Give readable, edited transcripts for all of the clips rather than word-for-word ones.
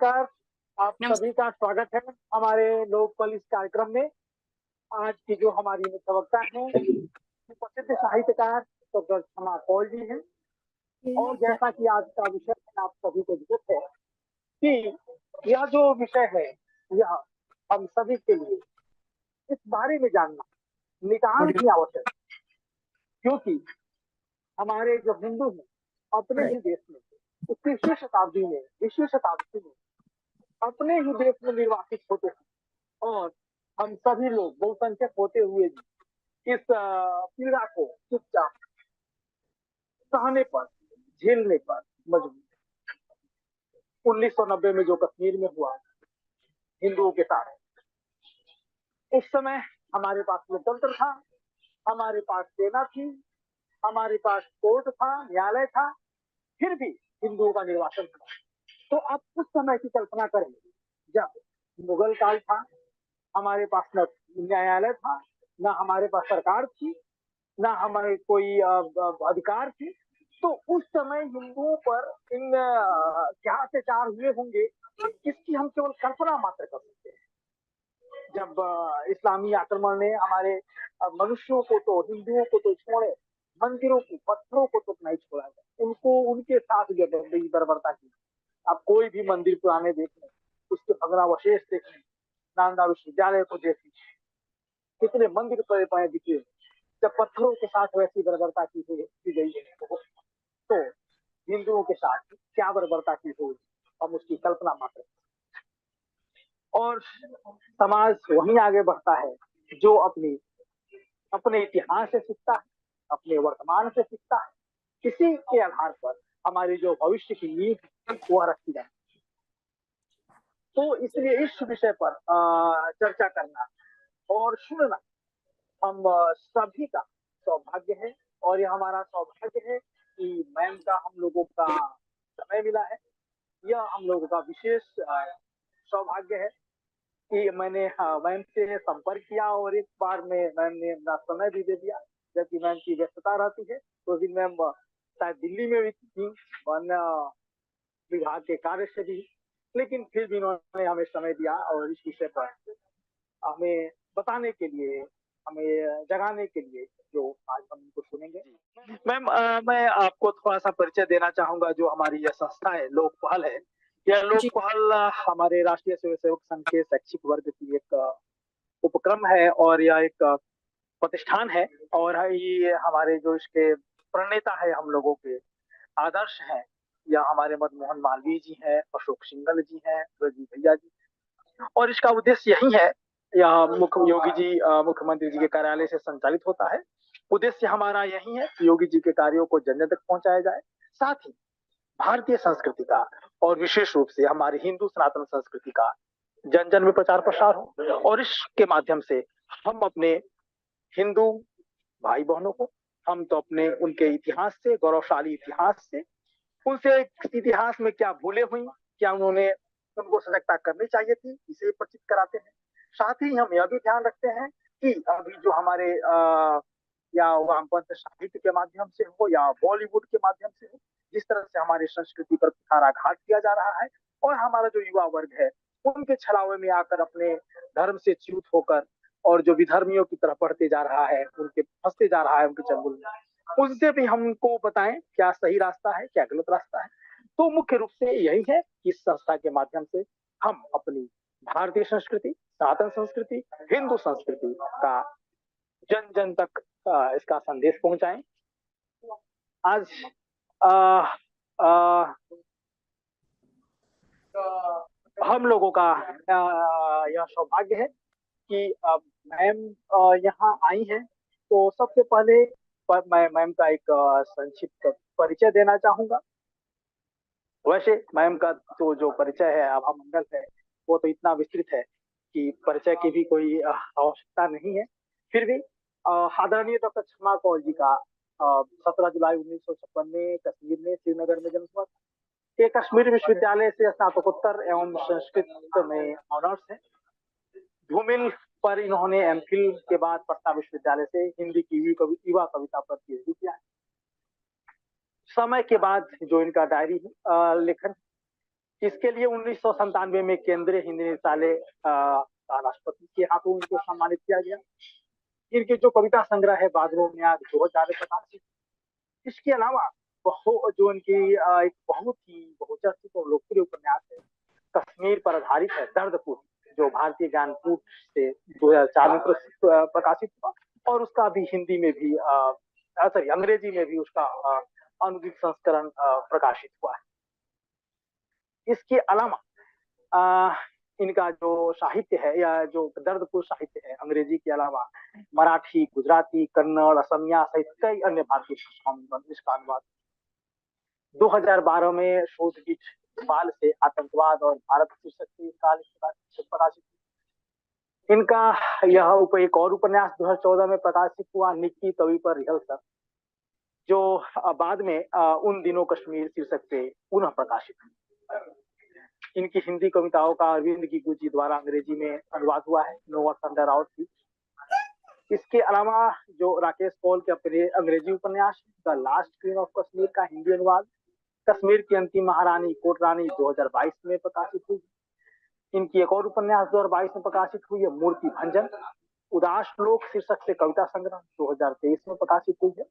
नमस्कार, आप नमस्ते। सभी का स्वागत है हमारे लोकपाल इस कार्यक्रम में। आज की जो हमारी मुख्य वक्ता हैं, वो प्रसिद्ध साहित्यकार डॉक्टर क्षमा कौल जी हैं। और जैसा कि आज का विषय है, आप सभी को विदित है कि यह जो विषय है, यह हम सभी के लिए इस बारे में जानना नितांत ही आवश्यक है। क्योंकि हमारे जो हिंदू हैं, अपने ही देश में 21वीं शताब्दी में, 20वीं शताब्दी में अपने ही देश में निर्वासित होते हैं और हम सभी लोग बहुसंख्यक होते हुए भी इस पीड़ा को चुपचाप सहने पर, झेलने पर मजबूर। 1990 में जो कश्मीर में हुआ हिंदुओं के साथ, उस समय हमारे पास लोकतंत्र था, हमारे पास सेना थी, हमारे पास कोर्ट था, न्यायालय था, फिर भी हिंदुओं का निर्वासन था। तो आप उस समय की कल्पना करें जब मुगल काल था, हमारे पास न न्यायालय था, न हमारे पास सरकार थी, ना हमारे कोई अधिकार थी। तो उस समय हिंदुओं पर इन क्या अत्याचार हुए होंगे, इसकी हम केवल कल्पना मात्र कर सकते हैं। जब इस्लामी आक्रमण ने हमारे मनुष्यों को तो, हिंदुओं को तो छोड़े, मंदिरों को, पत्थरों को तो नहीं छोड़ा है, उनको उनके साथ जो बर्बरता की। आप कोई भी मंदिर पुराने देख लें, उसके भग्नावशेष देख लें, नालंदा विश्वविद्यालय को देख लीजिए, कितने मंदिर पड़े पड़े दिखे। जब पत्थरों के साथ वैसी बर्बरता की गई है, तो हिंदुओं के साथ क्या बर्बरता की होगी, हम उसकी कल्पना मात्र। और समाज वहीं आगे बढ़ता है जो अपने इतिहास से सीखता है, अपने वर्तमान से सीखता है। इसी के आधार पर हमारी जो भविष्य की नींव वह रखी जाती है। तो इसलिए इस विषय पर चर्चा करना और सुनना हम सभी का सौभाग्य है। और यह हमारा सौभाग्य है कि मैम का हम लोगों का समय मिला है। यह हम लोगों का विशेष सौभाग्य है कि मैंने मैम से संपर्क किया और एक बार में मैम ने अपना समय भी दे दिया, जबकि मैम की व्यस्तता रहती है। तो दिन मैम शायद दिल्ली में भी थी, वन विभाग के कार्य से भी, लेकिन फिर भी उन्होंने हमें समय दिया और इस विषय पर हमें बताने के लिए, हमें जगाने के लिए, जो आज हम इनको सुनेंगे। मैम, मैं आपको थोड़ा-सा परिचय देना चाहूँगा। जो हमारी यह संस्था है, लोकपहल है। यह जी, लोकपहल हमारे राष्ट्रीय स्वयंसेवक संघ के शैक्षिक वर्ग की एक उपक्रम है और यह एक प्रतिष्ठान है। और ये हमारे जो इसके प्रणेता है, हम लोगों के आदर्श हैं, या हमारे मनमोहन मालवीय जी हैं, अशोक सिंघल जी हैं, रजी भैया जी। और इसका उद्देश्य यही है, यह मुख्य योगी जी मुख्यमंत्री जी के कार्यालय से संचालित होता है। उद्देश्य हमारा यही है कि योगी जी के कार्यों को जन जन तक पहुंचाया जाए, साथ ही भारतीय संस्कृति का और विशेष रूप से हमारी हिंदू सनातन संस्कृति का जन जन में प्रचार प्रसार हो। और इसके माध्यम से हम अपने हिंदू भाई बहनों को, हम तो अपने उनके इतिहास से, गौरवशाली इतिहास से, उनसे इतिहास में क्या भूले हुई, क्या उन्होंने, उनको सजगता करनी चाहिए थी, इसे परिचित कराते हैं। साथ ही हम यह भी ध्यान रखते हैं कि अभी जो हमारे या वामपंथ साहित्य के माध्यम से हो या बॉलीवुड के माध्यम से हो, जिस तरह से हमारी संस्कृति पर कुठाराघात किया जा रहा है, और हमारा जो युवा वर्ग है उनके छलावे में आकर अपने धर्म से च्युत होकर और जो विधर्मियों की तरफ बढ़ते जा रहा है, उनके फंसते जा रहा है उनके चंगुल में, उनसे भी हमको बताएं क्या सही रास्ता है, क्या गलत रास्ता है। तो मुख्य रूप से यही है कि इस संस्था के माध्यम से हम अपनी भारतीय संस्कृति, सनातन संस्कृति, हिंदू संस्कृति का जन जन तक इसका संदेश पहुंचाएं। आज आ, आ, हम लोगों का यह सौभाग्य है कि मैम यहाँ आई हैं। तो सबसे पहले मैं मैम का एक संक्षिप्त परिचय देना चाहूंगा। वैसे मैम का तो जो परिचय है, आभा मंडल है, वो तो इतना विस्तृत है कि परिचय की भी कोई आवश्यकता नहीं है। फिर भी आदरणीय डॉक्टर क्षमा कौल जी का 17 जुलाई 1956 में कश्मीर में, श्रीनगर में जन्म हुआ। ये कश्मीर विश्वविद्यालय से स्नातकोत्तर एवं संस्कृत में ऑनर्स है। धूमिल पर इन्होंने एमफिल के बाद पटना विश्वविद्यालय से हिंदी की युवा कविता पर पीएचडी किया है। समय के बाद जो इनका डायरी लेखन, इसके लिए 1997 में केंद्रीय हिंदी निदेशालय का राष्ट्रपति के हाथों इनको सम्मानित किया गया। इनके जो कविता संग्रह है बादलों में आग 2000 में प्रकाशित। इसके अलावा जो इनकी एक बहुत ही बहुचर्चित और लोकप्रिय उपन्यास है, कश्मीर पर आधारित है, दर्दपुर, जो भारतीय ज्ञानपीठ से 2004 में प्रकाशित हुआ और उसका भी हिंदी में भी सॉरी अंग्रेजी में भी उसका अनुदित संस्करण प्रकाशित हुआ है। इसके अलावा इनका जो साहित्य है या जो दर्दपुर साहित्य है, अंग्रेजी के अलावा मराठी, गुजराती, कन्नड़, असमिया सहित कई अन्य भारतीय भाषाओं में इसका अनुवाद 2012 में शोधपीठ बाल से आतंकवाद और भारत शीर्षक से प्रकाशित। इनका यह एक और उपन्यास 2014 में प्रकाशित हुआ, निक्की तवी पर रिहर्सल, जो बाद में उन दिनों कश्मीर शीर्षक से पुनः प्रकाशित हुआ। इनकी हिंदी कविताओं का अरविंद की गुजी द्वारा अंग्रेजी में अनुवाद हुआ है, नोवा थंडर आउट की। इसके अलावा जो राकेश पॉल के अपने अंग्रेजी उपन्यास the last queen of Kashmir का हिंदी अनुवाद कश्मीर की अंतिम महारानी कोटरानी 2022 में प्रकाशित हुई। इनकी एक और उपन्यास 2022 में प्रकाशित हुई है, मूर्ति भंजन, उदास लोक शीर्षक से कविता संग्रह 2023 में प्रकाशित हुई है।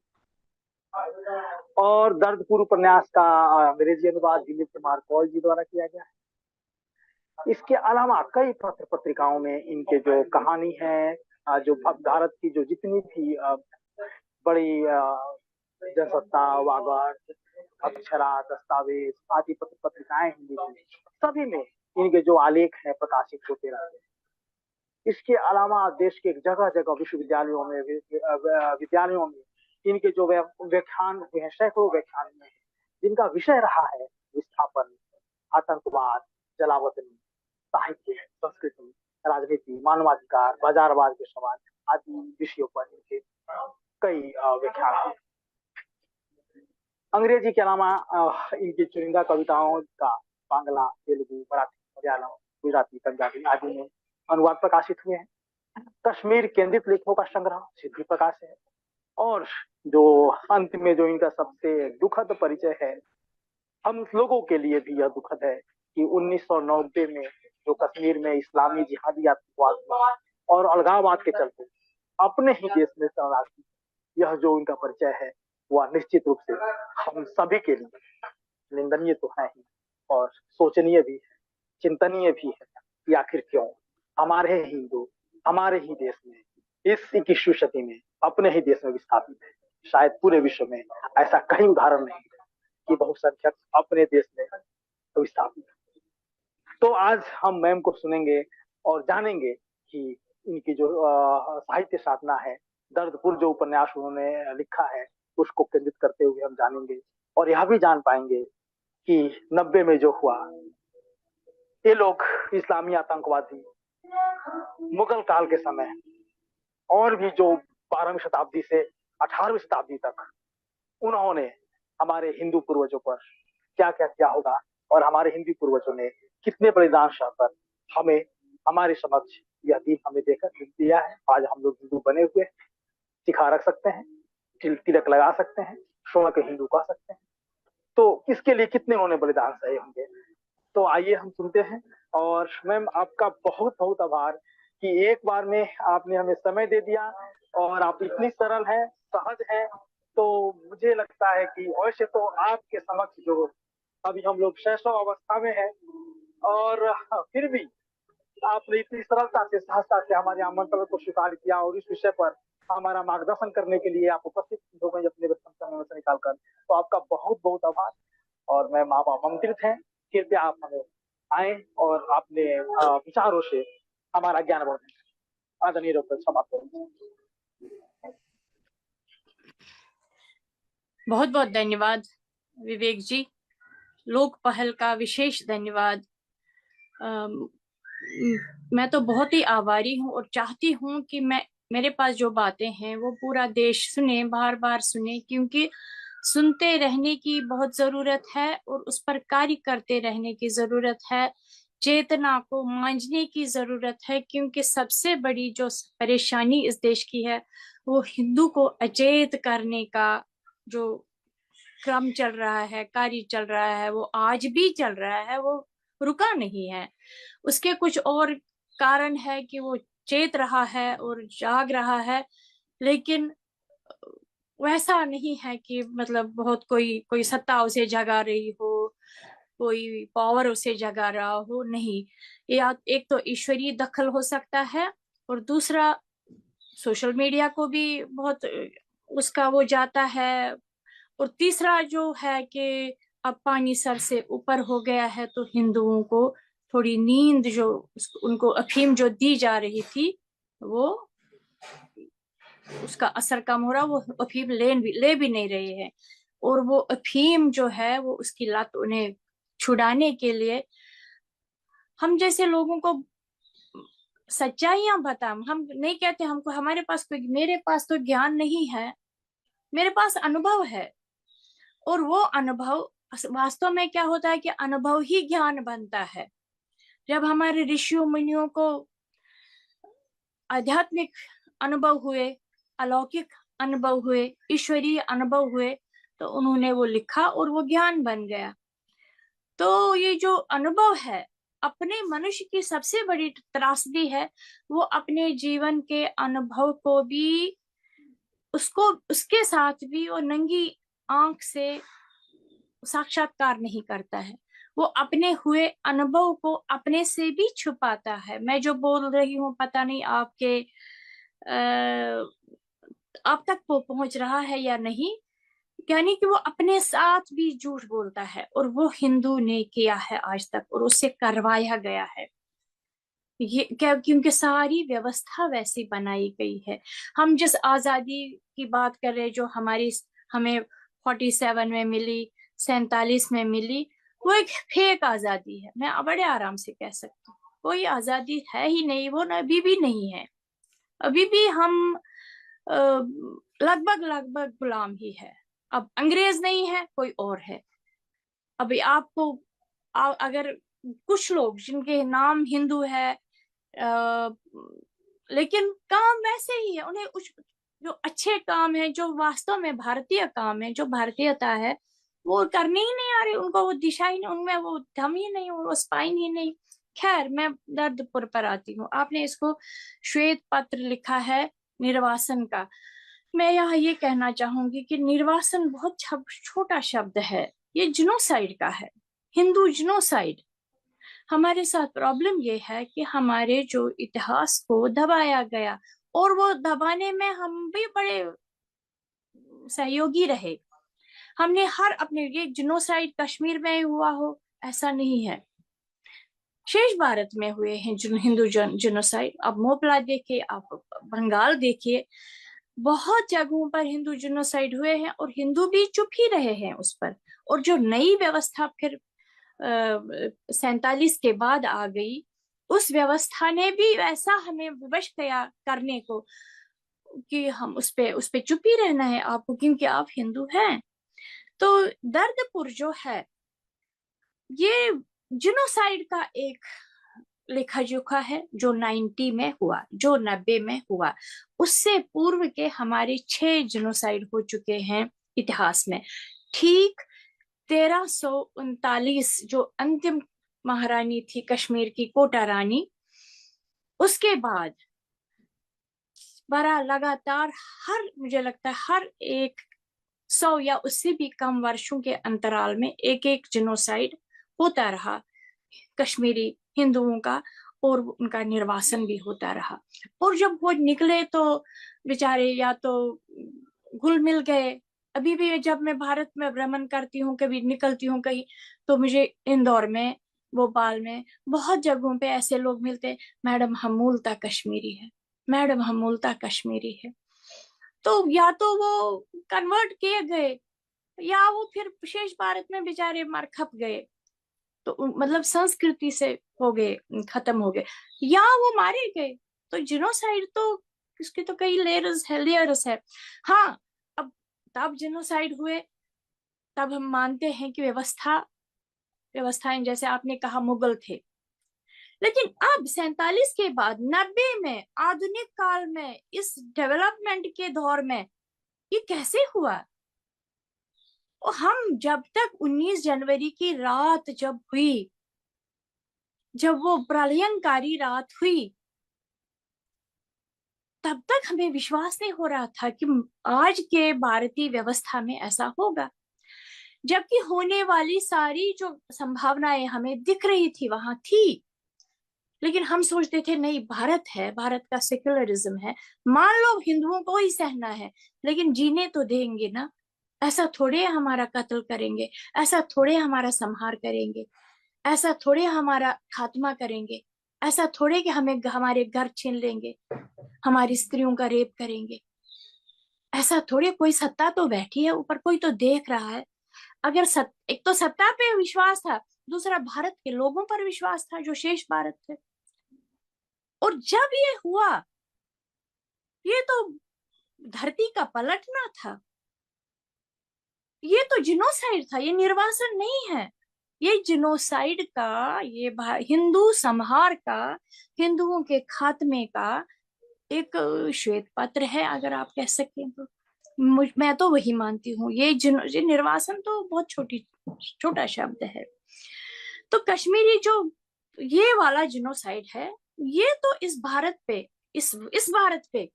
और दर्दपुर उपन्यास का अंग्रेजी अनुवाद दिलीप कुमार कौल जी द्वारा किया गया है। इसके अलावा कई पत्र पत्रिकाओं में इनके जो कहानी है, जो भारत की जो जितनी भी बड़ी जनसत्ता, वागड़, अक्षरा, दस्तावेज आदि पत्र पत्रिकाएं हिंदी की, सभी में इनके जो आलेख हैं प्रकाशित होते रहते हैं। इसके अलावा देश के जगह जगह विश्वविद्यालयों में विद्यालयों में इनके जो व्याख्यान हुए हैं, सैकड़ों व्याख्यान में, जिनका विषय रहा है विस्थापन, आतंकवाद, जलावतनी, साहित्य, संस्कृति, राजनीति, मानवाधिकार, बाजारवाद के सवाल आदि विषयों पर इनके कई व्याख्यान। अंग्रेजी के अलावा इनकी चुनिंदा कविताओं का बांग्ला, तेलुगु, मराठी, मलयालम, गुजराती, पंजाबी आदि में अनुवाद प्रकाशित हुए हैं। कश्मीर केंद्रित लेखों का संग्रह सिद्धि प्रकाश है। और जो अंत में जो इनका सबसे दुखद परिचय है, हम लोगों के लिए भी यह दुखद है कि 1990 में जो कश्मीर में इस्लामी जिहादी आतंकवाद और अलगाववाद के चलते अपने ही देश में शरणार्थी, यह जो इनका परिचय है वह निश्चित रूप से हम सभी के लिए निंदनीय तो है ही और सोचनीय भी है, चिंतनीय भी है कि आखिर क्यों हमारे हिंदू हमारे ही देश में इस 21वीं सदी में अपने ही देश में विस्थापित है। शायद पूरे विश्व में ऐसा कहीं उदाहरण नहीं कि बहुसंख्यक अपने देश में विस्थापित। तो आज हम मैम को सुनेंगे और जानेंगे कि इनकी जो साहित्य साधना है, दर्दपुर जो उपन्यास उन्होंने लिखा है उसको केंद्रित करते हुए हम जानेंगे और यह भी जान पाएंगे कि 90 में जो हुआ, ये लोग इस्लामी आतंकवादी मुगल काल के समय और भी जो 12वीं शताब्दी से 18वीं शताब्दी तक उन्होंने हमारे हिंदू पूर्वजों पर क्या क्या किया होगा और हमारे हिंदू पूर्वजों ने कितने बलिदान सहकर हमें हमारे समक्ष यह दिन हमें देकर दिया है। आज हम लोग हिंदू बने हुए सिखा रख सकते हैं, तिलक लगा सकते हैं, स्वर्ण के हिंदू कह सकते हैं। तो इसके लिए कितने उन्होंने बलिदान सहे होंगे। तो आइए हम सुनते हैं। और मैम आपका बहुत बहुत आभार कि एक बार में आपने हमें समय दे दिया और आप इतनी सरल है, सहज है। तो मुझे लगता है कि वैसे तो आपके समक्ष जो अभी हम लोग शैशव अवस्था में है और फिर भी आपने इतनी सरलता से सहजता से हमारे आमंत्रण को स्वीकार किया और इस विषय पर हमारा मार्गदर्शन करने के लिए आप उपस्थित हो गए अपने व्यस्तम समय से निकालकर। तो आपका बहुत बहुत आभार और मैम आप आमंत्रित हैं, कृपया आप हमें आए और अपने विचारों से हमारा ज्ञान बढ़ाएं। आदरणीय डॉक्टर समाप्त करें। बहुत बहुत धन्यवाद विवेक जी, लोक पहल का विशेष धन्यवाद। मैं तो बहुत ही आभारी हूँ और चाहती हूँ कि मेरे पास जो बातें हैं वो पूरा देश सुने, बार बार सुने, क्योंकि सुनते रहने की बहुत जरूरत है और उस पर कार्य करते रहने की जरूरत है, चेतना को मांझने की जरूरत है। क्योंकि सबसे बड़ी जो परेशानी इस देश की है वो हिंदू को अचेत करने का जो क्रम चल रहा है, कार्य चल रहा है, वो आज भी चल रहा है। वो रुका नहीं है। उसके कुछ और कारण है कि वो चेत रहा है और जाग रहा है, लेकिन वैसा नहीं है कि मतलब बहुत कोई कोई सत्ता उसे जगा रही हो, कोई पावर उसे जगा रहा हो, नहीं। या एक तो ईश्वरीय दखल हो सकता है, और दूसरा सोशल मीडिया को भी बहुत उसका वो जाता है, और तीसरा जो है कि अब पानी सर से ऊपर हो गया है, तो हिंदुओं को थोड़ी नींद जो उनको अफीम जो दी जा रही थी, वो उसका असर कम हो रहा, वो अफीम ले भी नहीं रहे हैं। और वो अफीम जो है वो उसकी लत उन्हें छुड़ाने के लिए हम जैसे लोगों को सच्चाइयां बता, हम नहीं कहते हमको हमारे पास कोई, मेरे पास तो ज्ञान नहीं है, मेरे पास अनुभव है। और वो अनुभव वास्तव में क्या होता है कि अनुभव ही ज्ञान बनता है। जब हमारे ऋषियों मुनियों को आध्यात्मिक अनुभव हुए, अलौकिक अनुभव हुए, ईश्वरीय अनुभव हुए, तो उन्होंने वो लिखा और वो ज्ञान बन गया। तो ये जो अनुभव है, अपने मनुष्य की सबसे बड़ी त्रासदी है, वो अपने जीवन के अनुभव को भी, उसको उसके साथ भी वो नंगी आंख से साक्षात्कार नहीं करता है। वो अपने हुए अनुभव को अपने से भी छुपाता है। मैं जो बोल रही हूँ पता नहीं आपके आप तक वो पहुंच रहा है या नहीं, यानी कि वो अपने साथ भी झूठ बोलता है, और वो हिंदू ने किया है आज तक, और उससे करवाया गया है। ये क्या, क्योंकि सारी व्यवस्था वैसी बनाई गई है। हम जिस आजादी की बात कर रहे हैं, जो हमारी हमें 47 में मिली, 47 में मिली, वो एक फेक आजादी है, मैं बड़े आराम से कह सकती हूँ। कोई आजादी है ही नहीं, वो ना अभी भी नहीं है। अभी भी हम लगभग लगभग गुलाम ही है। अब अंग्रेज नहीं है, कोई और है। अभी आपको अगर कुछ लोग जिनके नाम हिंदू है, आ, लेकिन काम वैसे ही है, उन्हें कुछ जो अच्छे काम है, जो वास्तव में भारतीय काम है, जो भारतीयता है, वो करने ही नहीं आ रही उनको, वो दिशा ही नहीं उनमें, वो दम ही नहीं, वो स्पाइन ही नहीं। खैर, मैं दर्दपुर पर आती हूँ। आपने इसको श्वेत पत्र लिखा है निर्वासन का। मैं यहाँ ये कहना चाहूंगी कि निर्वासन बहुत छोटा शब्द है, ये जिनोसाइड का है, हिंदू जिनोसाइड। हमारे साथ प्रॉब्लम ये है कि हमारे जो इतिहास को दबाया गया, और वो दबाने में हम भी बड़े सहयोगी रहे। हमने हर अपने, ये जिनोसाइड कश्मीर में हुआ हो ऐसा नहीं है, शेष भारत में हुए हैं हिंदू जिनोसाइड। आप मोपला देखिए, आप बंगाल देखिए, बहुत जगहों पर हिंदू जिनोसाइड हुए हैं, और हिंदू भी चुप ही रहे हैं उस पर। और जो नई व्यवस्था फिर 47 के बाद आ गई, उस व्यवस्था ने भी ऐसा हमें विवश किया करने को कि हम उस पे चुप ही रहना है आपको, क्योंकि आप हिंदू हैं। तो दर्दपुर जो है, ये जिनोसाइड का एक लेखा जोखा है, जो 90 में हुआ, जो 90 में हुआ। उससे पूर्व के हमारे 6 जिनोसाइड हो चुके हैं इतिहास में। ठीक 1339, जो अंतिम महारानी थी कश्मीर की, कोटा रानी, उसके बाद बड़ा लगातार, हर मुझे लगता है हर एक 100 या उससे भी कम वर्षों के अंतराल में एक एक जिनोसाइड होता रहा कश्मीरी हिंदुओं का, और उनका निर्वासन भी होता रहा। और जब वो निकले तो बेचारे या तो घुल मिल गए। अभी भी जब मैं भारत में भ्रमण करती हूँ, कभी निकलती हूँ कहीं, तो मुझे इंदौर में, भोपाल में बहुत जगहों पे ऐसे लोग मिलते हैं, मैडम हम मूलतः कश्मीरी है, मैडम हम मूलतः कश्मीरी है। तो या तो वो कन्वर्ट किए गए, या वो फिर विशेष भारत में बेचारे मर खप गए, तो मतलब संस्कृति से हो गए, खत्म हो गए, या वो मारे गए। तो जिनोसाइड तो इसके तो कई लेयर्स है। हाँ, अब तब जिनोसाइड हुए, तब हम मानते हैं कि व्यवस्थाएं जैसे आपने कहा मुगल थे। लेकिन अब 47 के बाद 90 में, आधुनिक काल में, इस डेवलपमेंट के दौर में ये कैसे हुआ? और हम जब तक 19 जनवरी की रात जब हुई, जब वो प्रलयंकारी रात हुई, तब तक हमें विश्वास नहीं हो रहा था कि आज के भारतीय व्यवस्था में ऐसा होगा, जबकि होने वाली सारी जो संभावनाएं हमें दिख रही थी वहां थी। लेकिन हम सोचते थे नहीं, भारत है, भारत का सेक्युलरिज्म है, मान लो हिंदुओं को ही सहना है, लेकिन जीने तो देंगे ना। ऐसा थोड़े हमारा कत्ल करेंगे, ऐसा थोड़े हमारा संहार करेंगे, ऐसा थोड़े हमारा खात्मा करेंगे, ऐसा थोड़े कि हमें हमारे घर छीन लेंगे, हमारी स्त्रियों का रेप करेंगे। ऐसा थोड़े, कोई सत्ता तो बैठी है ऊपर, कोई तो देख रहा है। अगर एक तो सत्ता पे विश्वास था, दूसरा भारत के लोगों पर विश्वास था जो शेष भारत थे। और जब ये हुआ, ये तो धरती का पलटना था, ये तो जिनोसाइड था, ये निर्वासन नहीं है। ये जिनोसाइड का, ये हिंदू संहार का, हिंदुओं के खात्मे का एक श्वेत पत्र है, अगर आप कह सकें तो। मैं तो वही मानती हूँ। ये निर्वासन तो बहुत छोटा शब्द है। तो कश्मीरी जो ये वाला जिनोसाइड है, ये तो इस भारत पे, इस भारत पे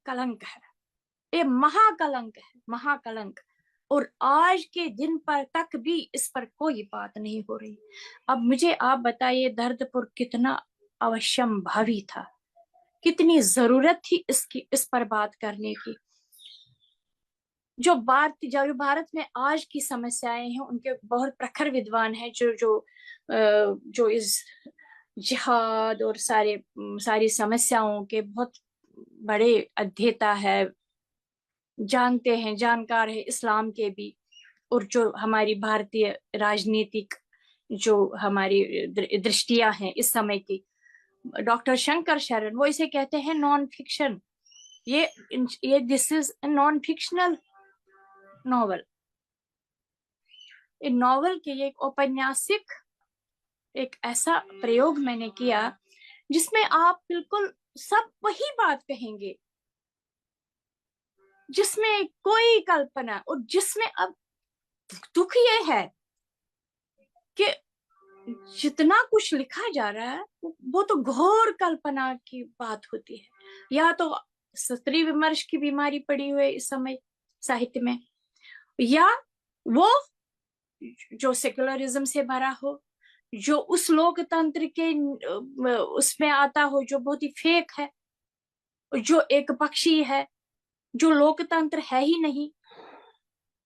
कलंक है, ये महाकलंक है, महाकलंक। और आज के दिन पर तक भी इस पर कोई बात नहीं हो रही। अब मुझे आप बताइए, दर्दपुर कितना अवश्यम भावी था, कितनी जरूरत थी इस पर बात करने की। जो भारत में आज की समस्याएं हैं, उनके बहुत प्रखर विद्वान हैं, जो इस जिहाद और सारी समस्याओं के बहुत बड़े अध्येता है, जानते हैं, जानकार है इस्लाम के भी, और जो हमारी भारतीय राजनीतिक जो हमारी दृष्टियां हैं इस समय की, डॉक्टर शंकर शरण, वो इसे कहते हैं नॉन फिक्शन। ये this is non fictional novel. In novel के ये एक औपन्यासिक, एक ऐसा प्रयोग मैंने किया जिसमें आप बिल्कुल सब वही बात कहेंगे, जिसमें कोई कल्पना, और जिसमें अब दुख ये है कि जितना कुछ लिखा जा रहा है वो तो घोर कल्पना की बात होती है, या तो स्त्री विमर्श की बीमारी पड़ी हुई है इस समय साहित्य में, या वो जो सेक्युलरिज्म से भरा हो, जो उस लोकतंत्र के उसमें आता हो जो बहुत ही फेक है, जो एक पक्षी है, जो लोकतंत्र है ही नहीं।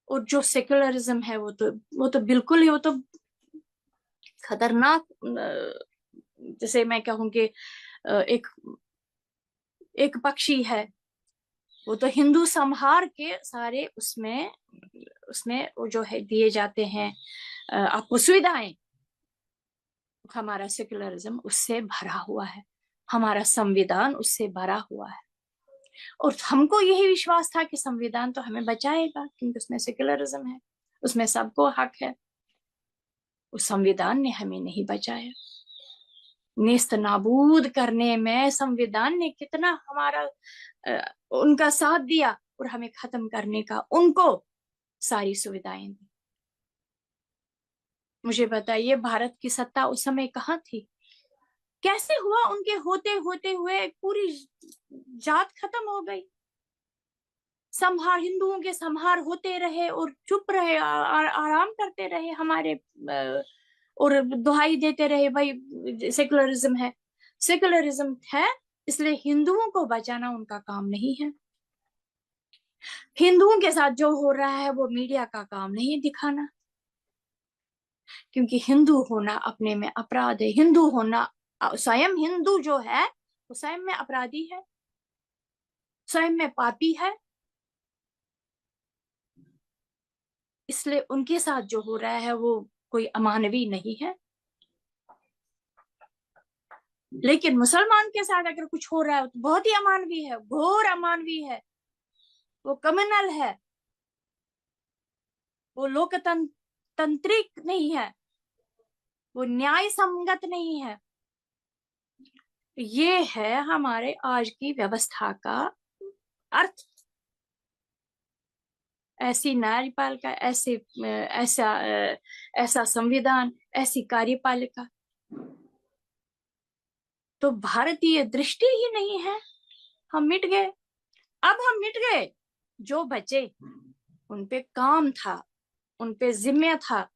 और जो सेक्युलरिज्म है वो तो बिल्कुल ही, वो तो खतरनाक, जैसे मैं कहूँ कि एक एक पक्षी है। वो तो हिंदू संहार के सारे उसमें उसमें वो जो है दिए जाते हैं आपको सुविधाएं, हमारा सेक्युलरिज्म उससे भरा हुआ है, हमारा संविधान उससे भरा हुआ है। और हमको यही विश्वास था कि संविधान तो हमें बचाएगा, क्योंकि उसमें सेक्युलरिज्म है, उसमें सबको हक है। उस संविधान ने हमें नहीं बचाया। नेस्त नाबूद करने में संविधान ने कितना हमारा उनका साथ दिया, और हमें खत्म करने का उनको सारी सुविधाएं दी। मुझे बताइए, भारत की सत्ता उस समय कहाँ थी? कैसे हुआ? उनके होते होते हुए पूरी जात खत्म हो गई। संहार, हिंदुओं के संहार होते रहे और चुप रहे, आराम करते रहे हमारे, और दुहाई देते रहे भाई सेकुलरिज्म है, सेकुलरिज्म है, इसलिए हिंदुओं को बचाना उनका काम नहीं है। हिंदुओं के साथ जो हो रहा है वो मीडिया का काम नहीं दिखाना, क्योंकि हिंदू होना अपने में अपराध है। हिंदू होना, स्वयं हिंदू जो है वो स्वयं में अपराधी है, स्वयं में पापी है। इसलिए उनके साथ जो हो रहा है वो कोई अमानवीय नहीं है। लेकिन मुसलमान के साथ अगर कुछ हो रहा है तो बहुत ही अमानवीय है, घोर अमानवीय है, वो कम्युनल है, वो लोकतंत्रिक नहीं है, वो न्याय संगत नहीं है। ये है हमारे आज की व्यवस्था का अर्थ। ऐसी न्यायपालिका, ऐसा ऐसा संविधान, ऐसी कार्यपालिका, तो भारतीय दृष्टि ही नहीं है। हम मिट गए। अब हम मिट गए। जो बचे उन पे काम था, उन पे जिम्मे था।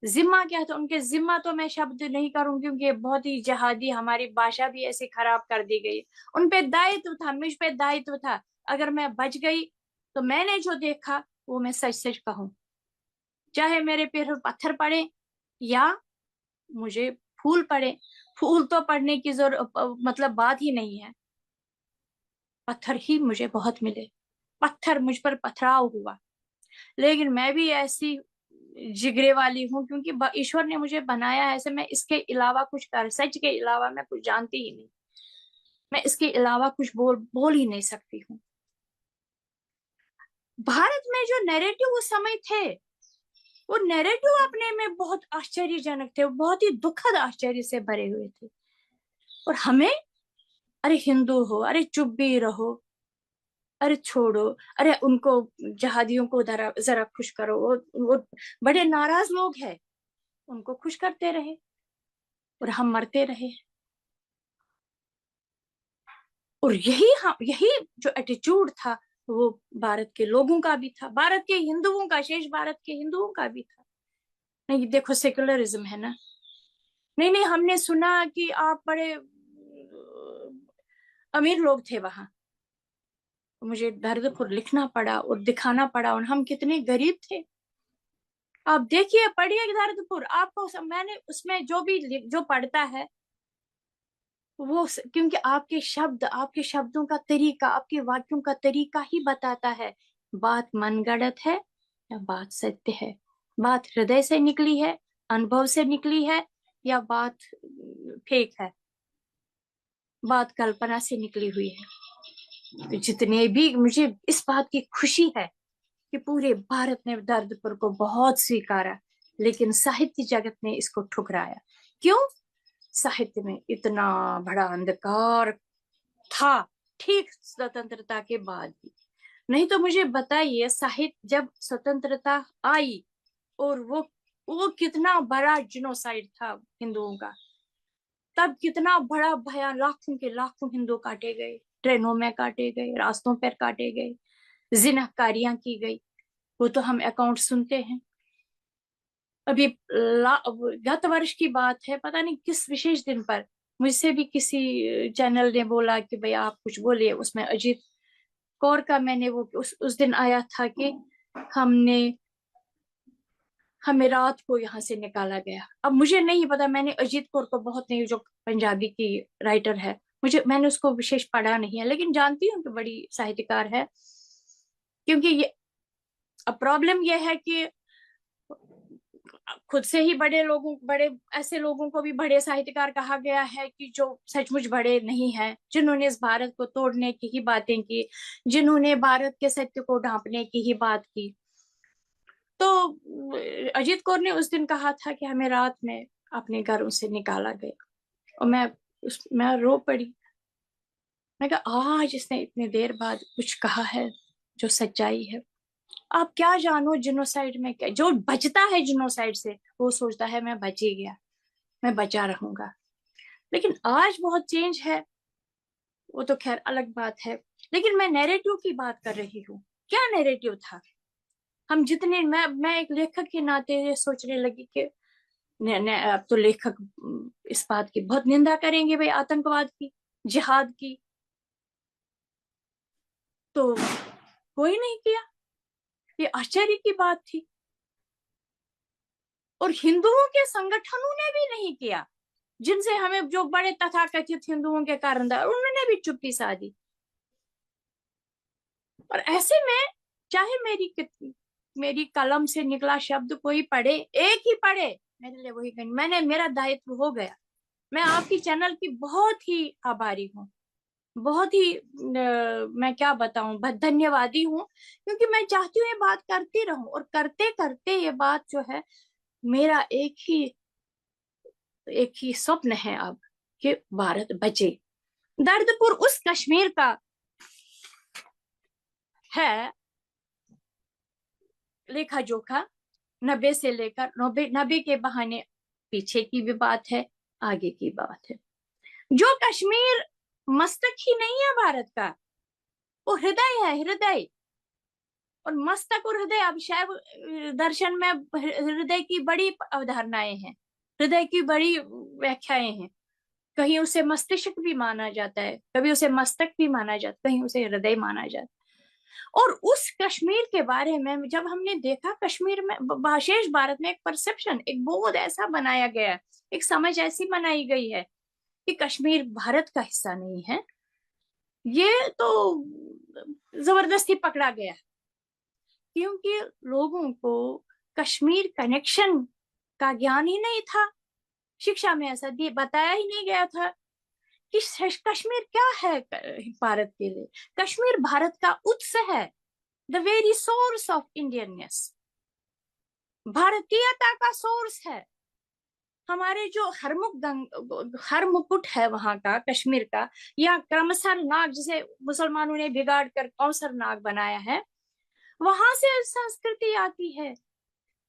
जिम्मा क्या था उनके? जिम्मा तो मैं शब्द नहीं करूं क्योंकि ये बहुत ही जहादी, हमारी भाषा भी ऐसे खराब कर दी गई। उन पे दायित्व था, मुझ पे दायित्व था। अगर मैं बच गई तो मैंने जो देखा वो मैं सच सच कहूं। चाहे मेरे पैर पर पत्थर पड़े या मुझे फूल पड़े। फूल तो पड़ने की जरूरत मतलब बात ही नहीं है। पत्थर ही मुझे बहुत मिले। पत्थर मुझ पर पथराव हुआ। लेकिन मैं भी ऐसी जिगरे वाली हूँ क्योंकि ईश्वर ने मुझे बनाया है ऐसे। मैं इसके अलावा कुछ कर, सच के अलावा मैं कुछ जानती ही नहीं। मैं इसके अलावा कुछ बोल ही नहीं सकती हूँ। भारत में जो नैरेटिव उस समय थे, वो नैरेटिव अपने में बहुत आश्चर्यजनक थे, बहुत ही दुखद आश्चर्य से भरे हुए थे। और हमें, अरे हिंदू हो, अरे चुप भी रहो, अरे छोड़ो, अरे उनको जहादियों को जरा खुश करो, वो बड़े नाराज लोग हैं, उनको खुश करते रहे और हम मरते रहे। और यही जो एटीट्यूड था वो भारत के लोगों का भी था, भारत के हिंदुओं का, शेष भारत के हिंदुओं का भी था। नहीं देखो, सेकुलरिज्म है ना। नहीं नहीं, हमने सुना कि आप बड़े अमीर लोग थे वहां। मुझे दर्दपुर लिखना पड़ा और दिखाना पड़ा और हम कितने गरीब थे। आप देखिए, पढ़िए दर्दपुर, आपको मैंने उसमें जो भी जो पढ़ता है वो क्योंकि आपके शब्दों का तरीका, आपके वाक्यों का तरीका ही बताता है बात मनगढ़ंत है या बात सत्य है, बात हृदय से निकली है, अनुभव से निकली है, या बात फेक है, बात कल्पना से निकली हुई है। तो जितने भी, मुझे इस बात की खुशी है कि पूरे भारत ने दर्दपुर को बहुत स्वीकारा, लेकिन साहित्य जगत ने इसको ठुकराया। क्यों? साहित्य में इतना बड़ा अंधकार था ठीक स्वतंत्रता के बाद भी। नहीं तो मुझे बताइए, साहित्य जब स्वतंत्रता आई और वो कितना बड़ा जिनोसाइड था हिंदुओं का। तब कितना बड़ा भया, लाखों के लाखों हिंदू काटे गए, ट्रेनों में काटे गए, रास्तों पर काटे गए, जिनाकारियां की गई। वो तो हम अकाउंट सुनते हैं। अभी गत वर्ष की बात है, पता नहीं किस विशेष दिन पर मुझसे भी किसी चैनल ने बोला कि भाई आप कुछ बोलिए। उसमें अजीत कौर का मैंने वो उस दिन आया था कि हमने हमें रात को यहाँ से निकाला गया। अब मुझे नहीं पता, मैंने अजीत कौर को बहुत नहीं, जो पंजाबी की राइटर है, मैंने उसको विशेष पढ़ा नहीं है, लेकिन जानती हूँ कि बड़ी साहित्यकार है। क्योंकि ये अब प्रॉब्लम ये है कि खुद से ही बड़े ऐसे लोगों को भी बड़े साहित्यकार कहा गया है कि जो सचमुच बड़े नहीं हैं, जिन्होंने इस भारत को तोड़ने की ही बातें की, जिन्होंने भारत के सत्य को ढांपने की ही बात की। तो अजीत कौर ने उस दिन कहा था कि हमें रात में अपने घरों से निकाला गया, और मैं रो पड़ी। मैं कहा आज इसने इतने देर बाद कुछ कहा है जो सच्चाई है। आप क्या जानो जिनोसाइड में क्या, जो बचता है जिनोसाइड से वो सोचता है मैं बच ही गया, मैं बचा रहूंगा। लेकिन आज बहुत चेंज है, वो तो खैर अलग बात है। लेकिन मैं नैरेटिव की बात कर रही हूँ। क्या नैरेटिव था? हम जितने, मैं एक लेखक के नाते ये सोचने लगी कि अब तो लेखक इस बात की बहुत निंदा करेंगे भाई, आतंकवाद की, जिहाद की। तो कोई नहीं किया। ये आश्चर्य की बात थी। और हिंदुओं के संगठनों ने भी नहीं किया, जिनसे हमें जो बड़े तथाकथित हिंदुओं के कारणदार, उन्होंने भी चुप्पी साधी। और ऐसे में चाहे मेरी कलम से निकला शब्द कोई पढ़े, एक ही पढ़े, मेरे लिए वही कहीं, मेरा दायित्व हो गया। मैं आपकी चैनल की बहुत ही आभारी हूँ, बहुत ही मैं क्या बताऊं, धन्यवादी हूँ। क्योंकि मैं चाहती हूँ ये बात करती रहूं, और करते करते ये बात जो है, मेरा एक ही स्वप्न है अब कि भारत बचे। दर्दपुर उस कश्मीर का है लेखा जोखा, 90 से लेकर 90 के बहाने पीछे की भी बात है, आगे की बात है। जो कश्मीर मस्तक ही नहीं है भारत का, वो हृदय है, हृदय। और मस्तक और हृदय, अब शैव दर्शन में हृदय की बड़ी अवधारणाएं हैं, हृदय की बड़ी व्याख्याएं हैं। कहीं उसे मस्तिष्क भी माना जाता है, कभी उसे मस्तक भी माना जाता है, कहीं उसे हृदय माना जाता है। और उस कश्मीर के बारे में जब हमने देखा, कश्मीर में शेष भारत में एक परसेप्शन, एक बोध ऐसा बनाया गया है, एक समझ ऐसी बनाई गई है कि कश्मीर भारत का हिस्सा नहीं है। ये तो जबरदस्ती पकड़ा गया, क्योंकि लोगों को कश्मीर कनेक्शन का ज्ञान ही नहीं था। शिक्षा में ऐसा बताया ही नहीं गया था कि कश्मीर क्या है भारत के लिए। कश्मीर भारत का उत्स है, the very source of Indianness, भारतीयता का सोर्स है। हमारे जो हर मुकुट है वहां का, कश्मीर का, या क्रमशः नाग, जिसे मुसलमानों ने बिगाड़ कर कौसर नाग बनाया है, वहां से संस्कृति आती है,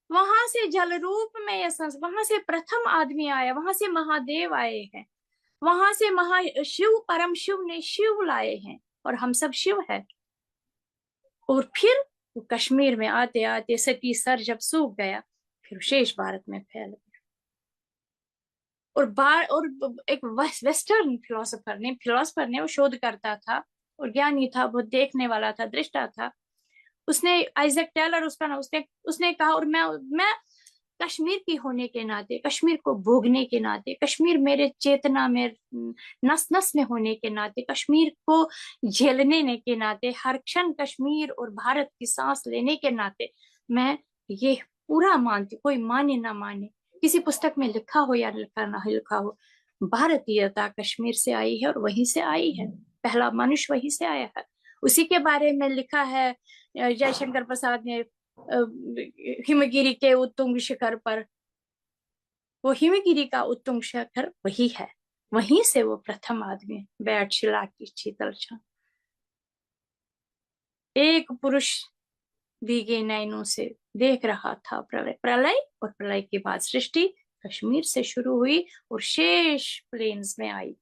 वहां से जल रूप में वहां से प्रथम आदमी आया, वहां से महादेव आए हैं, वहां से शिव, परम शिव ने शिव लाए हैं, और हम सब शिव है। और फिर कश्मीर में आते आते सती सर जब सूख गया, फिर शेष भारत में फैल गया। और एक वेस्टर्न फिलोसफर ने वो शोध करता था और ज्ञानी था, वो देखने वाला था, दृष्टा था। उसने, आइजैक टेलर उसका नाम, उसने कहा, और मैं कश्मीर की होने के नाते, कश्मीर को भोगने के नाते, कश्मीर मेरे चेतना में नस नस में होने के नाते, कश्मीर को झेलने के नाते, हर क्षण कश्मीर और भारत की सांस लेने के नाते, मैं ये पूरा मानती, कोई माने ना माने, किसी पुस्तक में लिखा हो या लिखा ना लिखा हो, भारतीयता कश्मीर से आई है और वहीं से आई है। पहला मनुष्य वहीं से आया है। उसी के बारे में लिखा है जयशंकर प्रसाद ने, हिमगिरी के उत्तुंग शिखर पर। वो हिमगिरी का उत्तुंग शिखर वही है, वहीं से वो प्रथम आदमी बैठ शिला की शीतल छां, एक पुरुष भीगे नैनों से देख रहा था प्रलय, प्रलय और प्रलय के बाद सृष्टि कश्मीर से शुरू हुई और शेष प्लेन्स में आई,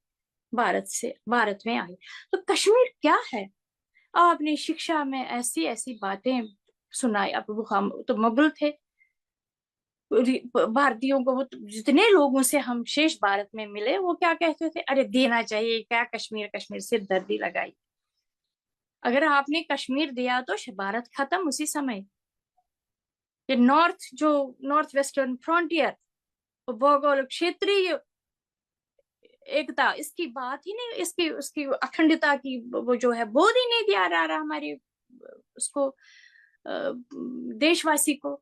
भारत में आई। तो कश्मीर क्या है? आपने शिक्षा में ऐसी ऐसी बातें सुनाई। अब वो, हम तो मुगल थे, भारतीयों को, वो जितने लोगों से हम शेष भारत में मिले, वो क्या कहते थे, अरे देना चाहिए क्या, कश्मीर कश्मीर, सिरदर्दी लगाई। अगर आपने कश्मीर दिया तो भारत खत्म उसी समय। ये नॉर्थ वेस्टर्न फ्रंटियर, भौगोलिक क्षेत्रीय एकता, इसकी बात ही नहीं, इसकी उसकी अखंडता की वो जो है बोध ही नहीं दिया जा रहा हमारे उसको, देशवासी को,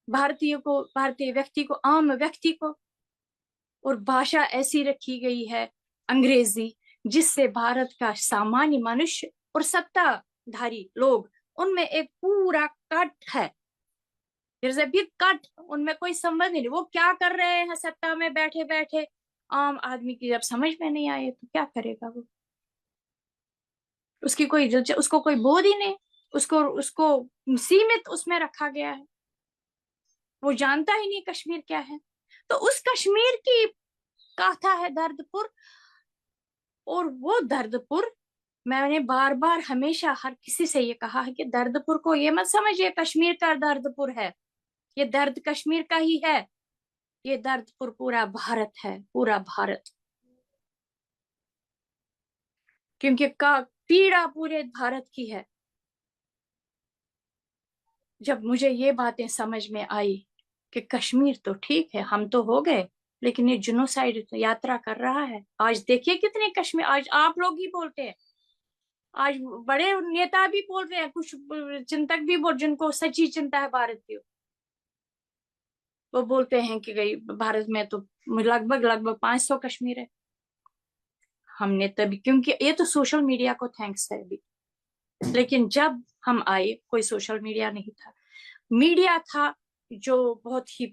भारतीय को, भारतीय व्यक्ति को, आम व्यक्ति को। और भाषा ऐसी रखी गई है अंग्रेजी, जिससे भारत का सामान्य मनुष्य और सत्ताधारी लोग, उनमें एक पूरा कट है, बिग कट, उनमें कोई संबंध नहीं। वो क्या कर रहे हैं सत्ता में बैठे बैठे, आम आदमी की जब समझ में नहीं आए तो क्या करेगा वो? उसको कोई बोध ही नहीं, उसको उसको सीमित उसमें रखा गया है, वो जानता ही नहीं कश्मीर क्या है। तो उस कश्मीर की गाथा है दर्दपुर। और वो दर्दपुर, मैंने बार बार हमेशा हर किसी से ये कहा है कि दर्दपुर को ये मत समझिए कश्मीर का दर्दपुर है, ये दर्द कश्मीर का ही है, ये दर्दपुर पूरा भारत है, पूरा भारत। क्योंकि का पीड़ा पूरे भारत की है। जब मुझे ये बातें समझ में आई कि कश्मीर तो ठीक है, हम तो हो गए, लेकिन ये जिनोसाइड यात्रा कर रहा है। आज देखिए कितने कश्मीर, आज आप लोग ही बोलते हैं, आज बड़े नेता भी बोल रहे हैं, कुछ चिंतक भी बोल, जिनको सच्ची चिंता है भारत की, वो बोलते हैं कि गई भारत में तो लगभग लगभग 500 कश्मीर है। हमने तभी, क्योंकि ये तो सोशल मीडिया को थैंक्स है अभी, लेकिन जब हम आए कोई सोशल मीडिया नहीं था। मीडिया था जो बहुत ही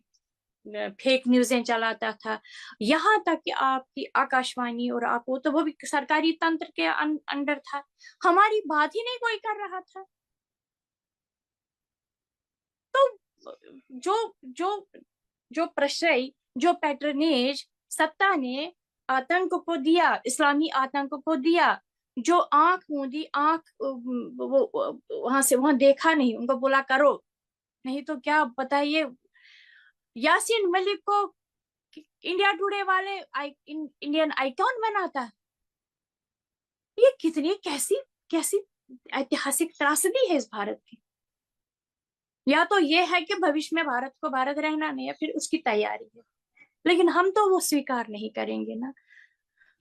फेक न्यूजें चलाता था, यहाँ तक कि आपकी आकाशवाणी और आपको, तो वो भी सरकारी तंत्र के अंडर था, हमारी बात ही नहीं कोई कर रहा था। तो जो जो जो प्रश्रय जो पैटर्नेज सत्ता ने आतंक को दिया, इस्लामी आतंक को दिया, जो आंख मूंदी, आंख वो वहां से वहां देखा नहीं, उनको बोला करो, नहीं तो क्या बताइए। यासीन मलिक को इंडिया टुडे वाले इंडियन आइकॉन बनाता। ये कितनी कैसी कैसी ऐतिहासिक त्रासदी है इस भारत की। या तो ये है कि भविष्य में भारत को भारत रहना नहीं है, फिर उसकी तैयारी है, लेकिन हम तो वो स्वीकार नहीं करेंगे ना।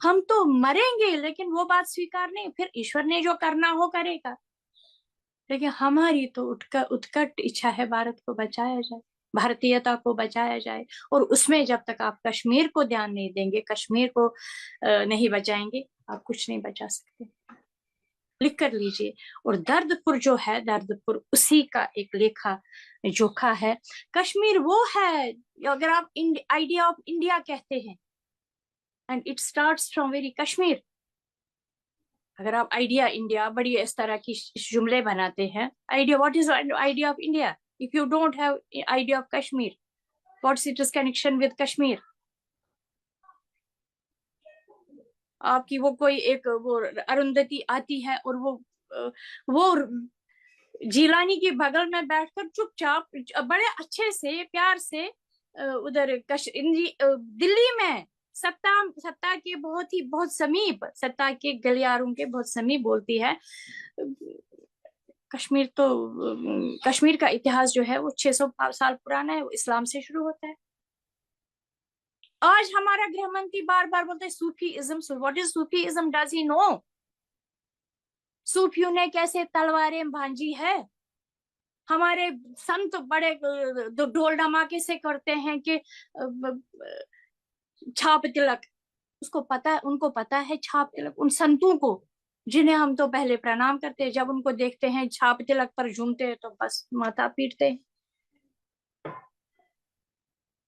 हम तो मरेंगे लेकिन वो बात स्वीकार नहीं, फिर ईश्वर ने जो करना हो करेगा। लेकिन हमारी तो उत्कट इच्छा है भारत को बचाया जाए, भारतीयता को बचाया जाए। और उसमें जब तक आप कश्मीर को ध्यान नहीं देंगे, कश्मीर को नहीं बचाएंगे, आप कुछ नहीं बचा सकते। लिख कर लीजिए। और दर्दपुर जो है, दर्दपुर उसी का एक लेखा जोखा है। कश्मीर वो है, अगर आप आइडिया ऑफ इंडिया कहते हैं, and it starts from very Kashmir. अगर आप आइडिया इंडिया बड़ी इस तरह की जुमले बनाते हैं, idea, what is idea of India if you don't have idea of Kashmir, what's it's connection with Kashmir. आपकी वो कोई एक वो अरुंधति आती है और वो जिलानी की बगल में बैठकर चुपचाप बड़े अच्छे से प्यार से उधर दिल्ली में सत्ता के बहुत समीप, सत्ता के गलियारों के बहुत समीप बोलती है। कश्मीर का इतिहास जो है वो 600 साल पुराना है, वो इस्लाम से शुरू होता है। आज हमारा गृह मंत्री बार बार बोलते हैं Sufism. What is Sufism? Does he know सूफियों ने कैसे तलवारें भांजी है? हमारे संत बड़े ढोल धमाके से करते हैं कि छाप तिलक, उसको पता है, उनको पता है छाप तिलक। उन संतों को जिन्हें हम तो पहले प्रणाम करते हैं, जब उनको देखते हैं छाप तिलक पर झूमते हैं तो बस माथा पीटते हैं।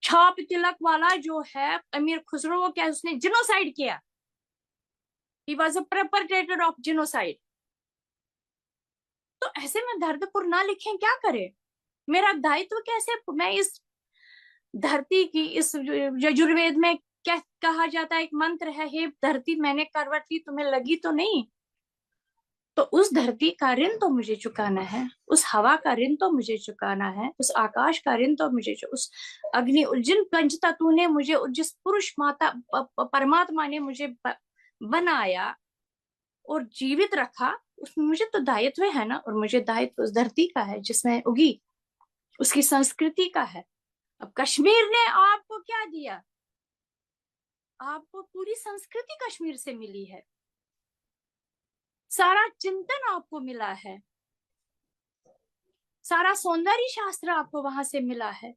छाप तिलक वाला जो है अमीर खुसरो, वो क्या उसने जिनोसाइड किया। He was a perpetrator of genocide. तो ऐसे में दर्दपुर ना लिखें, क्या करे? मेरा दायित्व कैसे, मैं इस धरती की, इस यजुर्वेद में क्या कहा जाता है, एक मंत्र है, हे धरती मैंने करवट ली तुम्हें लगी तो नहीं। तो उस धरती का ऋण तो मुझे चुकाना है, उस हवा का ऋण तो मुझे चुकाना है, उस आकाश का ऋण तो मुझे, उस अग्नि, जिन पंच तत्वों ने मुझे, जिस पुरुष माता परमात्मा ने मुझे बनाया और जीवित रखा, उसमें मुझे तो दायित्व है ना। और मुझे दायित्व उस धरती का है जिसमें उगी, उसकी संस्कृति का है। अब कश्मीर ने आपको क्या दिया? आपको पूरी संस्कृति कश्मीर से मिली है, सारा चिंतन आपको मिला है, सारा सौंदर्य शास्त्र आपको वहां से मिला है,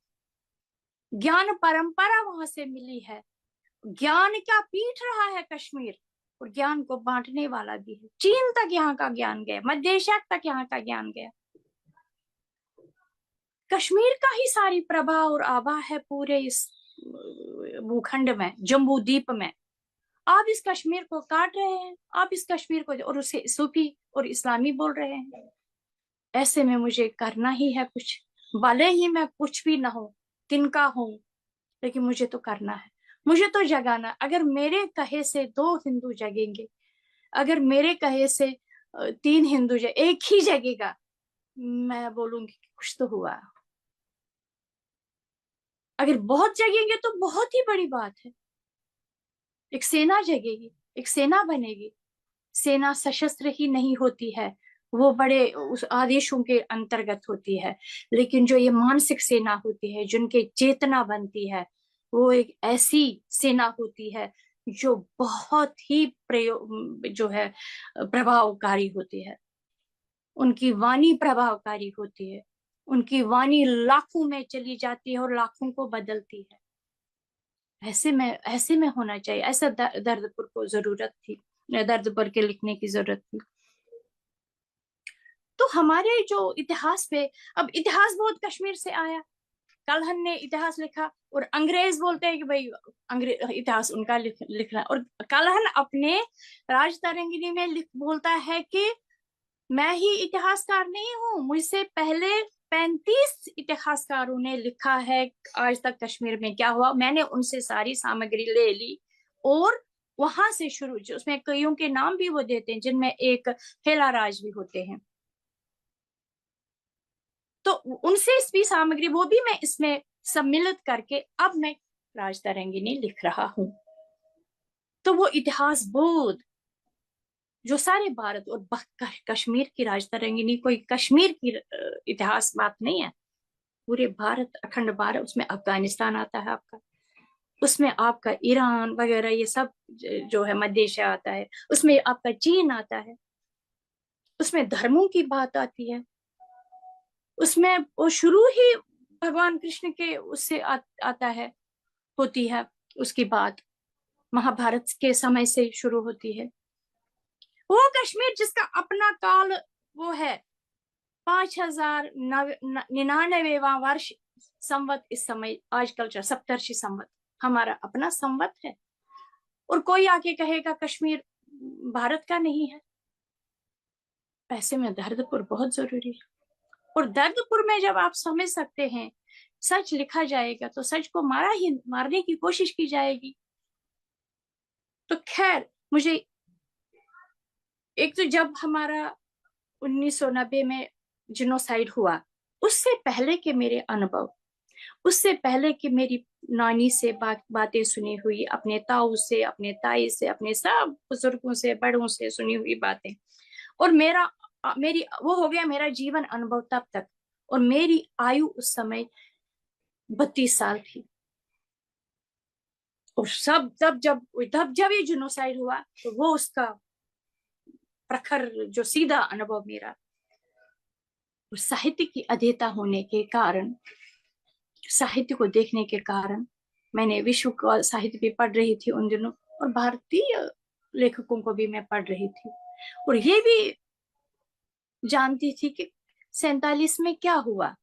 ज्ञान परंपरा वहां से मिली है। ज्ञान का पीठ रहा है कश्मीर, और ज्ञान को बांटने वाला भी है। चीन तक यहाँ का ज्ञान गया, मध्य एशिया तक यहाँ का ज्ञान गया। कश्मीर का ही सारी प्रभा और आभा है पूरे इस भूखंड में, जम्बू द्वीप में। आप इस कश्मीर को काट रहे हैं, आप इस कश्मीर को और उसे सूफी और इस्लामी बोल रहे हैं। ऐसे में मुझे करना ही है कुछ, भले ही मैं कुछ भी ना हो, तिनका हूं, लेकिन मुझे तो करना है, मुझे तो जगाना। अगर मेरे कहे से 2 हिंदू जगेंगे, अगर मेरे कहे से 3 हिंदू एक ही जगेगा, मैं बोलूंगी कुछ तो हुआ। अगर बहुत जगेंगे तो बहुत ही बड़ी बात है। एक सेना जगेगी, एक सेना बनेगी। सेना सशस्त्र ही नहीं होती है, वो बड़े उस आदेशों के अंतर्गत होती है। लेकिन जो ये मानसिक सेना होती है, जिनके चेतना बनती है, वो एक ऐसी सेना होती है जो बहुत ही प्रयोग जो है प्रभावकारी होती है। उनकी वाणी प्रभावकारी होती है, उनकी वाणी लाखों में चली जाती है और लाखों को बदलती है। ऐसे में होना चाहिए। ऐसा दर्दपुर को जरूरत थी, दर्दपुर के लिखने की जरूरत थी। तो हमारे जो इतिहास पे, अब इतिहास बहुत कश्मीर से आया। कलहन ने इतिहास लिखा और अंग्रेज बोलते हैं कि भाई अंग्रेज इतिहास उनका लिखना। और कलहन अपने राजतरंगिणी में बोलता है कि मैं ही इतिहासकार नहीं हूं, मुझसे पहले 35 इतिहासकारों ने लिखा है आज तक कश्मीर में क्या हुआ। मैंने उनसे सारी सामग्री ले ली और वहां से शुरू, जो उसमें कईयों के नाम भी वो देते हैं जिनमें एक हेला राज भी होते हैं, तो उनसे भी सामग्री वो भी मैं इसमें सम्मिलित करके अब मैं राज तरंगिनी लिख रहा हूं। तो वो इतिहास बोध जो सारे भारत और कश्मीर की राज तरंगिनी कोई कश्मीर की इतिहास बात नहीं है, पूरे भारत, अखंड भारत, उसमें अफगानिस्तान आता है आपका, उसमें आपका ईरान वगैरह ये सब जो है मध्य एशिया आता है, उसमें आपका चीन आता है, उसमें धर्मों की बात आती है, उसमें वो शुरू ही भगवान कृष्ण के उससे आता है, होती है उसकी बात महाभारत के समय से शुरू होती है। वो कश्मीर जिसका अपना काल वो है 5099वां वर्ष संवत, इस समय आजकल सप्तर्षि संवत हमारा अपना संवत है, और कोई आके कहेगा कश्मीर भारत का नहीं है। ऐसे में दर्दपुर बहुत जरूरी है, और दर्दपुर में जब आप समझ सकते हैं सच लिखा जाएगा तो सच को मारने की कोशिश की जाएगी। तो खैर, मुझे एक तो जब हमारा 1990 में जिनोसाइड हुआ, उससे पहले के मेरे अनुभव, उससे पहले कि मेरी नानी से बातें सुनी हुई, अपने ताऊ से, अपने ताई से, अपने सब बुजुर्गों से, बड़ों से सुनी हुई बातें, और मेरी वो हो गया मेरा जीवन अनुभव तब तक, और मेरी आयु उस समय 32 साल थी। और सब जब ये जिनोसाइड हुआ तो वो उसका प्रखर जो सीधा अनुभव मेरा, साहित्य की अध्येता होने के कारण, साहित्य को देखने के कारण, मैंने विश्व का साहित्य भी पढ़ रही थी उन दिनों, और भारतीय लेखकों को भी मैं पढ़ रही थी, और ये भी जानती थी कि 47 में क्या हुआ।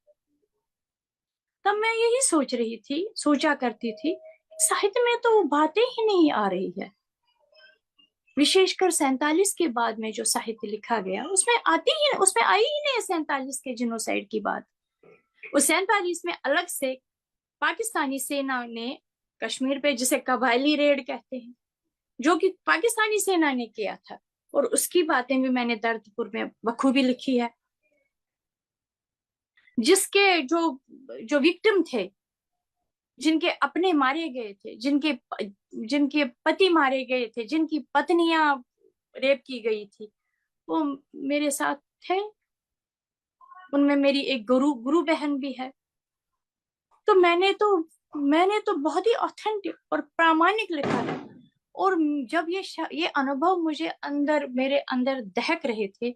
तब मैं यही सोचा करती थी, साहित्य में तो बातें ही नहीं आ रही है। विशेषकर 47 के बाद में जो साहित्य लिखा गया उसमें आई ही नहीं 47 के जिनोसाइड की बात। उस 47 में अलग से पाकिस्तानी सेना ने कश्मीर पे, जिसे कबायली रेड कहते हैं, जो कि पाकिस्तानी सेना ने किया था, और उसकी बातें भी मैंने दर्दपुर में बखूबी लिखी है। जिसके जो जो विक्टिम थे, जिनके अपने मारे गए थे, जिनके पति मारे गए थे, जिनकी पत्नियां रेप की गई थी, वो मेरे साथ थे। उनमें मेरी एक गुरु बहन भी है। तो मैंने तो बहुत ही ऑथेंटिक और प्रामाणिक लिखा है। और जब ये अनुभव मेरे अंदर दहक रहे थे,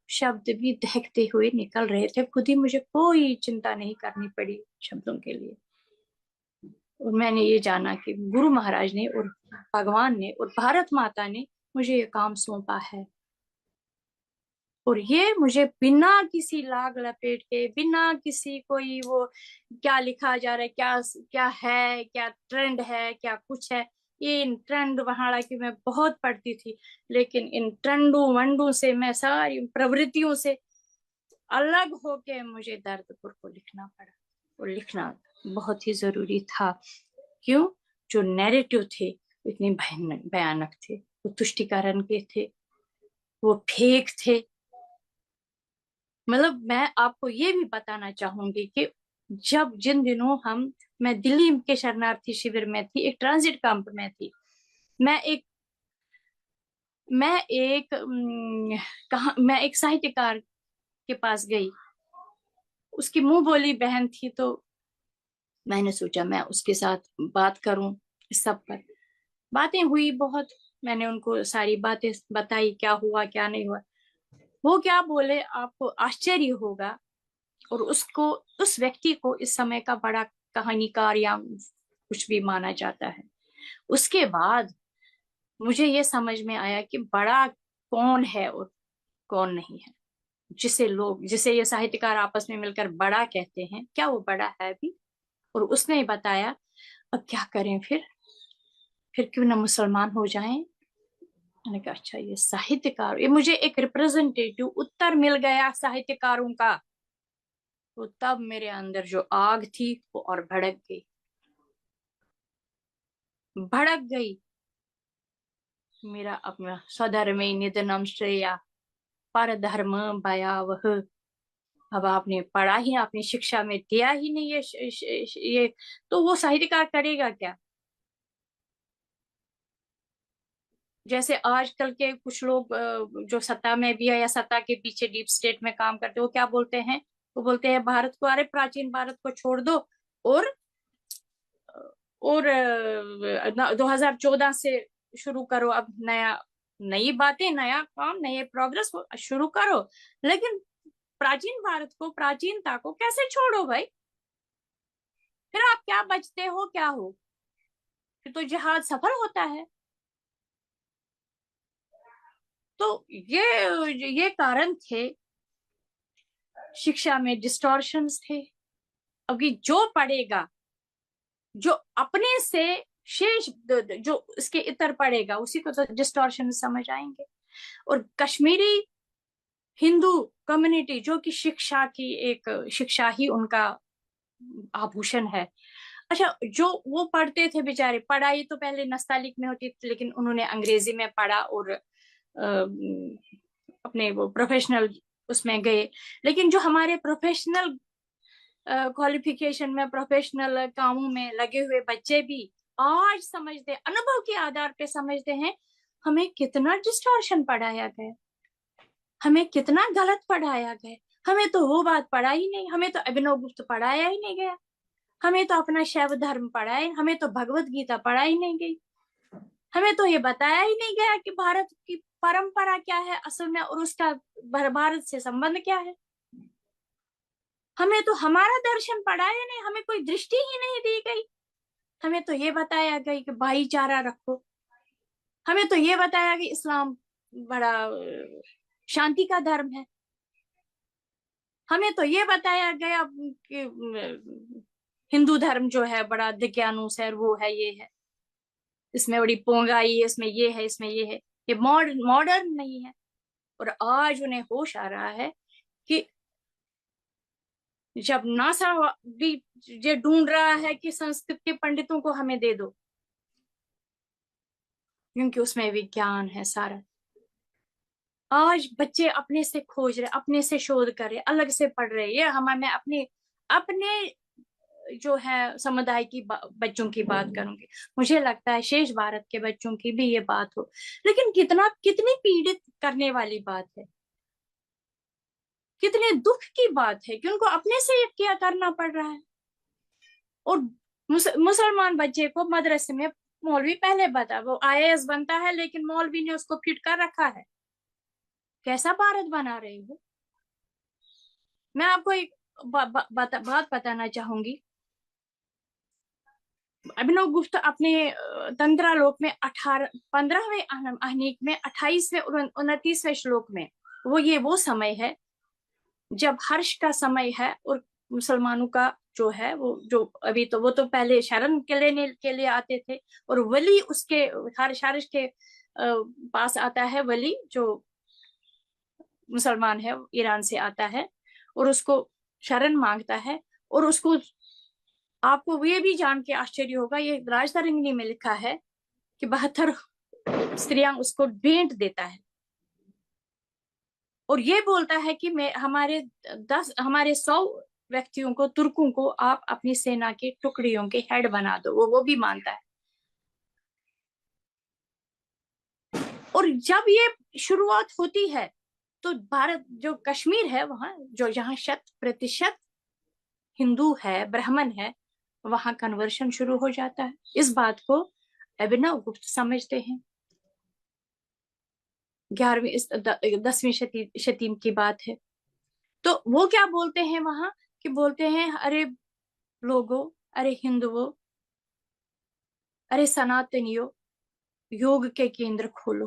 शब्द भी दहकते हुए निकल रहे थे, खुद ही मुझे कोई चिंता नहीं करनी पड़ी शब्दों के लिए। और मैंने ये जाना कि गुरु महाराज ने और भगवान ने और भारत माता ने मुझे ये काम सौंपा है, और ये मुझे बिना किसी लाग लपेट के, बिना किसी कोई वो क्या लिखा जा रहा है, क्या क्या है, क्या ट्रेंड है, क्या कुछ है, ये इन ट्रेंड वहां की मैं बहुत पढ़ती थी, लेकिन इन ट्रेंडों वंडों से, मैं सारी प्रवृत्तियों से अलग होके मुझे दर्दपुर को लिखना पड़ा, और लिखना बहुत ही जरूरी था। क्यों? जो नैरेटिव थे इतने भयानक थे, वो तुष्टिकरण के थे, वो फेक थे। मतलब मैं आपको ये भी बताना चाहूंगी कि जिन दिनों मैं दिल्ली के शरणार्थी शिविर में थी, एक ट्रांजिट कैंप में थी, मैं एक मैं एक मैं एक साहित्यकार के पास गई, उसकी मुंह बोली बहन थी, तो मैंने सोचा मैं उसके साथ बात करूं। इस सब पर बातें हुई बहुत, मैंने उनको सारी बातें बताई, क्या हुआ क्या नहीं हुआ। वो क्या बोले आपको आश्चर्य होगा, और उस व्यक्ति को इस समय का बड़ा कहानीकार या कुछ भी माना जाता है। उसके बाद मुझे ये समझ में आया कि बड़ा कौन है और कौन नहीं है। जिसे ये साहित्यकार आपस में मिलकर बड़ा कहते हैं, क्या वो बड़ा है भी? और उसने बताया, अब क्या करें फिर क्यों ना मुसलमान हो जाएं। मैंने कहा अच्छा, ये साहित्यकार, ये मुझे एक रिप्रेजेंटेटिव उत्तर मिल गया साहित्यकारों का। तो तब मेरे अंदर जो आग थी वो और भड़क गई। मेरा अपना स्वधर्मे निधनम श्रेया परधर्म भयावह। अब आपने पढ़ा ही, आपने शिक्षा में दिया ही नहीं ये, तो वो साहित्यकार करेगा क्या? जैसे आजकल के कुछ लोग जो सत्ता में भी है या सत्ता के पीछे डीप स्टेट में काम करते हैं, वो क्या बोलते हैं? वो बोलते हैं भारत को, अरे प्राचीन भारत को छोड़ दो और 2014 से शुरू करो, अब नई बातें, नया काम, नए प्रोग्रेस शुरू करो। लेकिन प्राचीन भारत को, प्राचीनता को कैसे छोड़ो भाई? फिर आप क्या बचते हो, क्या हो? फिर तो जिहाद सफल होता है। तो ये कारण थे, शिक्षा में डिस्टॉर्शंस थे। अभी जो पढ़ेगा, जो अपने से शेष जो इसके इतर पड़ेगा, उसी को तो डिस्टॉर्शन समझ आएंगे। और कश्मीरी हिंदू कम्युनिटी, जो कि शिक्षा ही उनका आभूषण है। अच्छा, जो वो पढ़ते थे बेचारे, पढ़ाई तो पहले नस्तालिक में होती थी, लेकिन उन्होंने अंग्रेजी में पढ़ा और अपने वो प्रोफेशनल उसमें गए। लेकिन जो हमारे प्रोफेशनल क्वालिफिकेशन में, प्रोफेशनल कामों में लगे हुए बच्चे भी आज समझते, अनुभव के आधार पे समझते हैं हमें कितना डिस्टॉर्शन पढ़ाया गया, हमें कितना गलत पढ़ाया गया। हमें तो वो बात पढ़ा ही नहीं, हमें तो अभिनव गुप्त पढ़ाया ही नहीं गया, हमें तो अपना शैव धर्म पढ़ाया, हमें तो भगवत गीता पढ़ाई नहीं गई, हमें तो ये बताया ही नहीं गया कि भारत की परंपरा क्या है असल में, और उसका भारत से संबंध क्या है। हमें तो हमारा दर्शन पढ़ाया नहीं, हमें कोई दृष्टि ही नहीं दी गई। हमें तो ये बताया गया कि भाईचारा रखो, हमें तो ये बताया कि इस्लाम बड़ा शांति का धर्म है, हमें तो ये बताया गया कि हिंदू धर्म जो है बड़ा दिज्ञानुस है, वो है, ये है, इसमें बड़ी पोंगाई है, इसमें ये है, इसमें ये है। ये मॉडर्न नहीं है। और आज उन्हें होश आ रहा है कि जब नासा भी ये ढूंढ रहा है कि संस्कृत के पंडितों को हमें दे दो, क्योंकि उसमें विज्ञान है सारा। आज बच्चे अपने से खोज रहे, अपने से शोध कर रहे, अलग से पढ़ रहे। ये मैं अपने अपने जो है समुदाय की बच्चों की बात करूंगी, मुझे लगता है शेष भारत के बच्चों की भी ये बात हो। लेकिन कितनी पीड़ित करने वाली बात है, कितने दुख की बात है कि उनको अपने से ये क्या करना पड़ रहा है। और मुसलमान बच्चे को मदरसे में मौलवी पहले बता, वो आईएएस बनता है, लेकिन मौलवी ने उसको फिट कर रखा है। कैसा भारत बना रहे हो? मैं आपको एक बात बताना चाहूंगी। अभिनव गुप्त अपने तंत्रालोक में 15वें आहनिक में 28वें 29वें श्लोक में, वो समय है जब हर्ष का समय है। और मुसलमानों का जो है, वो जो अभी तो वो तो पहले शरण लेने के लिए आते थे, और वली उसके हर्ष के पास आता है। वली जो मुसलमान है, ईरान से आता है और उसको शरण मांगता है। और उसको, आपको ये भी जान के आश्चर्य होगा, ये राजतरंगिणी में लिखा है कि 72 स्त्रियां उसको भेंट देता है, और ये बोलता है कि मैं हमारे 100 व्यक्तियों को, तुर्कों को आप अपनी सेना की टुकड़ियों के हेड बना दो। वो भी मानता है। और जब ये शुरुआत होती है, तो भारत जो कश्मीर है, वहां जो जहां 100% हिंदू है, ब्राह्मण है, वहां कन्वर्शन शुरू हो जाता है। इस बात को अभिनव गुप्त समझते हैं। 10वीं शती की बात है। तो वो क्या बोलते हैं वहां, कि बोलते हैं अरे लोगों, अरे हिंदुओं, अरे सनातनियों, योग के केंद्र खोलो,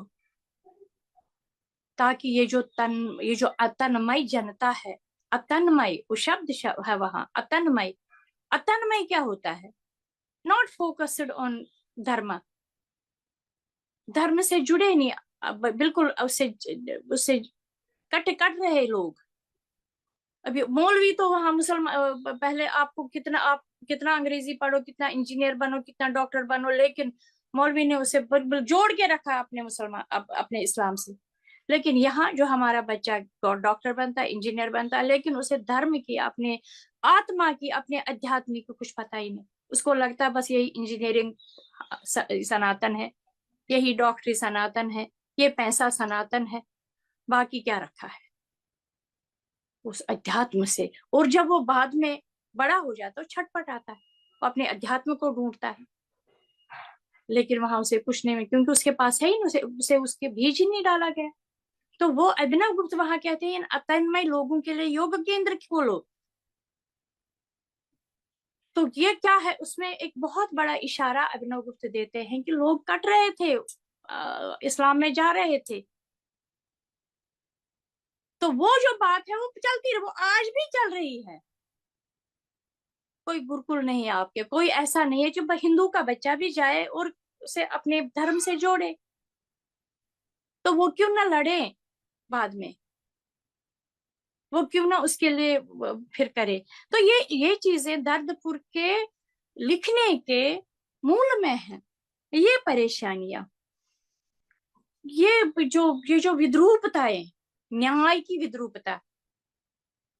ताकि ये जो अतन्मय जनता है, अतन्मय वो शब्द है वहां, अतन्मय। अतन्मय क्या होता है? नॉट फोकस्ड ऑन धर्म, धर्म से जुड़े नहीं, बिल्कुल उससे उससे कट रहे लोग। अभी मौलवी तो वहां मुसलमान, पहले आपको आप कितना अंग्रेजी पढ़ो, कितना इंजीनियर बनो, कितना डॉक्टर बनो, लेकिन मौलवी ने उसे बिल्कुल जोड़ के रखा अपने मुसलमान अपने इस्लाम से। लेकिन यहाँ जो हमारा बच्चा डॉक्टर बनता है, इंजीनियर बनता है, लेकिन उसे धर्म की, अपने आत्मा की, अपने अध्यात्म को कुछ पता ही नहीं। उसको लगता है बस यही इंजीनियरिंग सनातन है, यही डॉक्टरी सनातन है, ये पैसा सनातन है, बाकी क्या रखा है उस अध्यात्म से। और जब वो बाद में बड़ा हो जाता है, छटपट आता है, वो अपने अध्यात्म को ढूंढता है, लेकिन वहां उसे कुछ नहीं, क्योंकि उसके पास है ही नहीं, उसे उसके बीज ही नहीं डाला गया। तो वो अभिनव गुप्त वहां कहते हैं, इन अतन्मय लोगों के लिए योग केंद्र खोलो। तो ये क्या है, उसमें एक बहुत बड़ा इशारा अभिनव गुप्त देते हैं कि लोग कट रहे थे, इस्लाम में जा रहे थे। तो वो जो बात है वो चलती रही, वो आज भी चल रही है। कोई गुरुकुल नहीं है आपके, कोई ऐसा नहीं है जो हिंदू का बच्चा भी जाए और उसे अपने धर्म से जोड़े। तो वो क्यों ना लड़े बाद में, वो क्यों ना उसके लिए फिर करे। तो ये चीजें दर्दपुर के लिखने के मूल में है, ये परेशानियां, ये जो विद्रूपताएं, न्याय की विद्रूपता,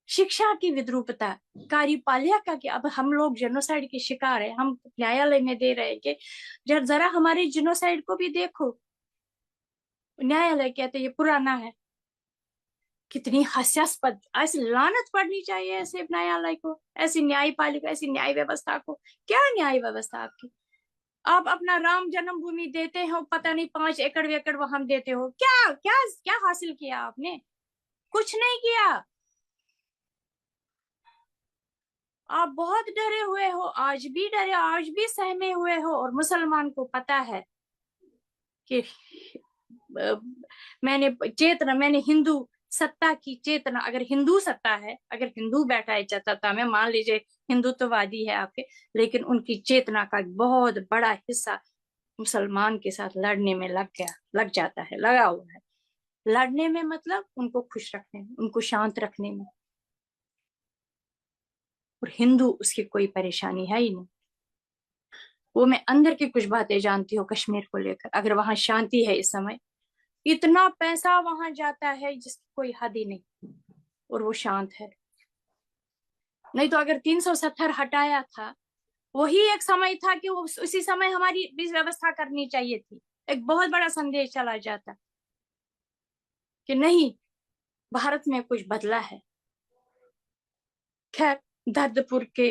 शिक्षा की विद्रूपता, कार्यपालिका की। अब हम लोग जेनोसाइड के शिकार है, हम न्यायालय में दे रहे हैं कि जरा हमारे जेनोसाइड को भी देखो। न्यायालय कहते ये पुराना है। कितनी हास्यास्पद, ऐसी लानत पड़नी चाहिए ऐसे न्यायालय को, ऐसी न्यायपालिका, ऐसी न्याय व्यवस्था को। क्या न्याय व्यवस्था आपकी? आप अपना राम जन्मभूमि देते हो, पता नहीं 5 एकड़ वेकड़ वहां देते हो, क्या क्या क्या हासिल किया आपने? कुछ नहीं किया। आप बहुत डरे हुए हो, आज भी डरे, आज भी सहमे हुए हो। और मुसलमान को पता है कि मैंने हिंदू सत्ता की चेतना, अगर हिंदू सत्ता है, अगर हिंदू बैठा है सत्ता में, मान लीजिए हिंदुत्ववादी है आपके, लेकिन उनकी चेतना का बहुत बड़ा हिस्सा मुसलमान के साथ लड़ने में लग जाता है, लगा हुआ है। लड़ने में मतलब उनको खुश रखने में, उनको शांत रखने में। और हिंदू, उसकी कोई परेशानी है ही नहीं। वो मैं अंदर की कुछ बातें जानती हूँ कश्मीर को लेकर। अगर वहां शांति है इस समय, इतना पैसा वहां जाता है जिसकी कोई हद ही नहीं, और वो शांत है। नहीं तो अगर 370 हटाया था, वही एक समय था कि वो उसी समय हमारी भी व्यवस्था करनी चाहिए थी। एक बहुत बड़ा संदेश चला जाता कि नहीं, भारत में कुछ बदला है। खैर, दर्दपुर के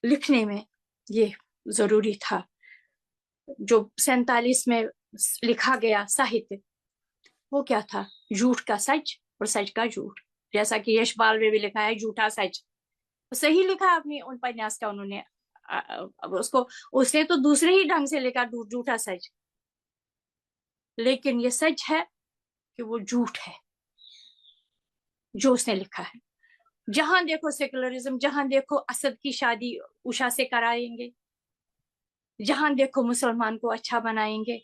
लिखने में ये जरूरी था। जो 47 में लिखा गया साहित्य, वो क्या था? झूठ का सच और सच का झूठ। जैसा कि यशपाल में भी लिखा है, झूठा सच। सही लिखा अपनी उपन्यास का उन्होंने। अब उसको, उसने तो दूसरे ही ढंग से लिखा, झूठा सच, लेकिन ये सच है कि वो झूठ है जो उसने लिखा है। जहां देखो सेकुलरिज्म, जहां देखो असद की शादी उषा से कराएंगे, जहां देखो मुसलमान को अच्छा बनाएंगे।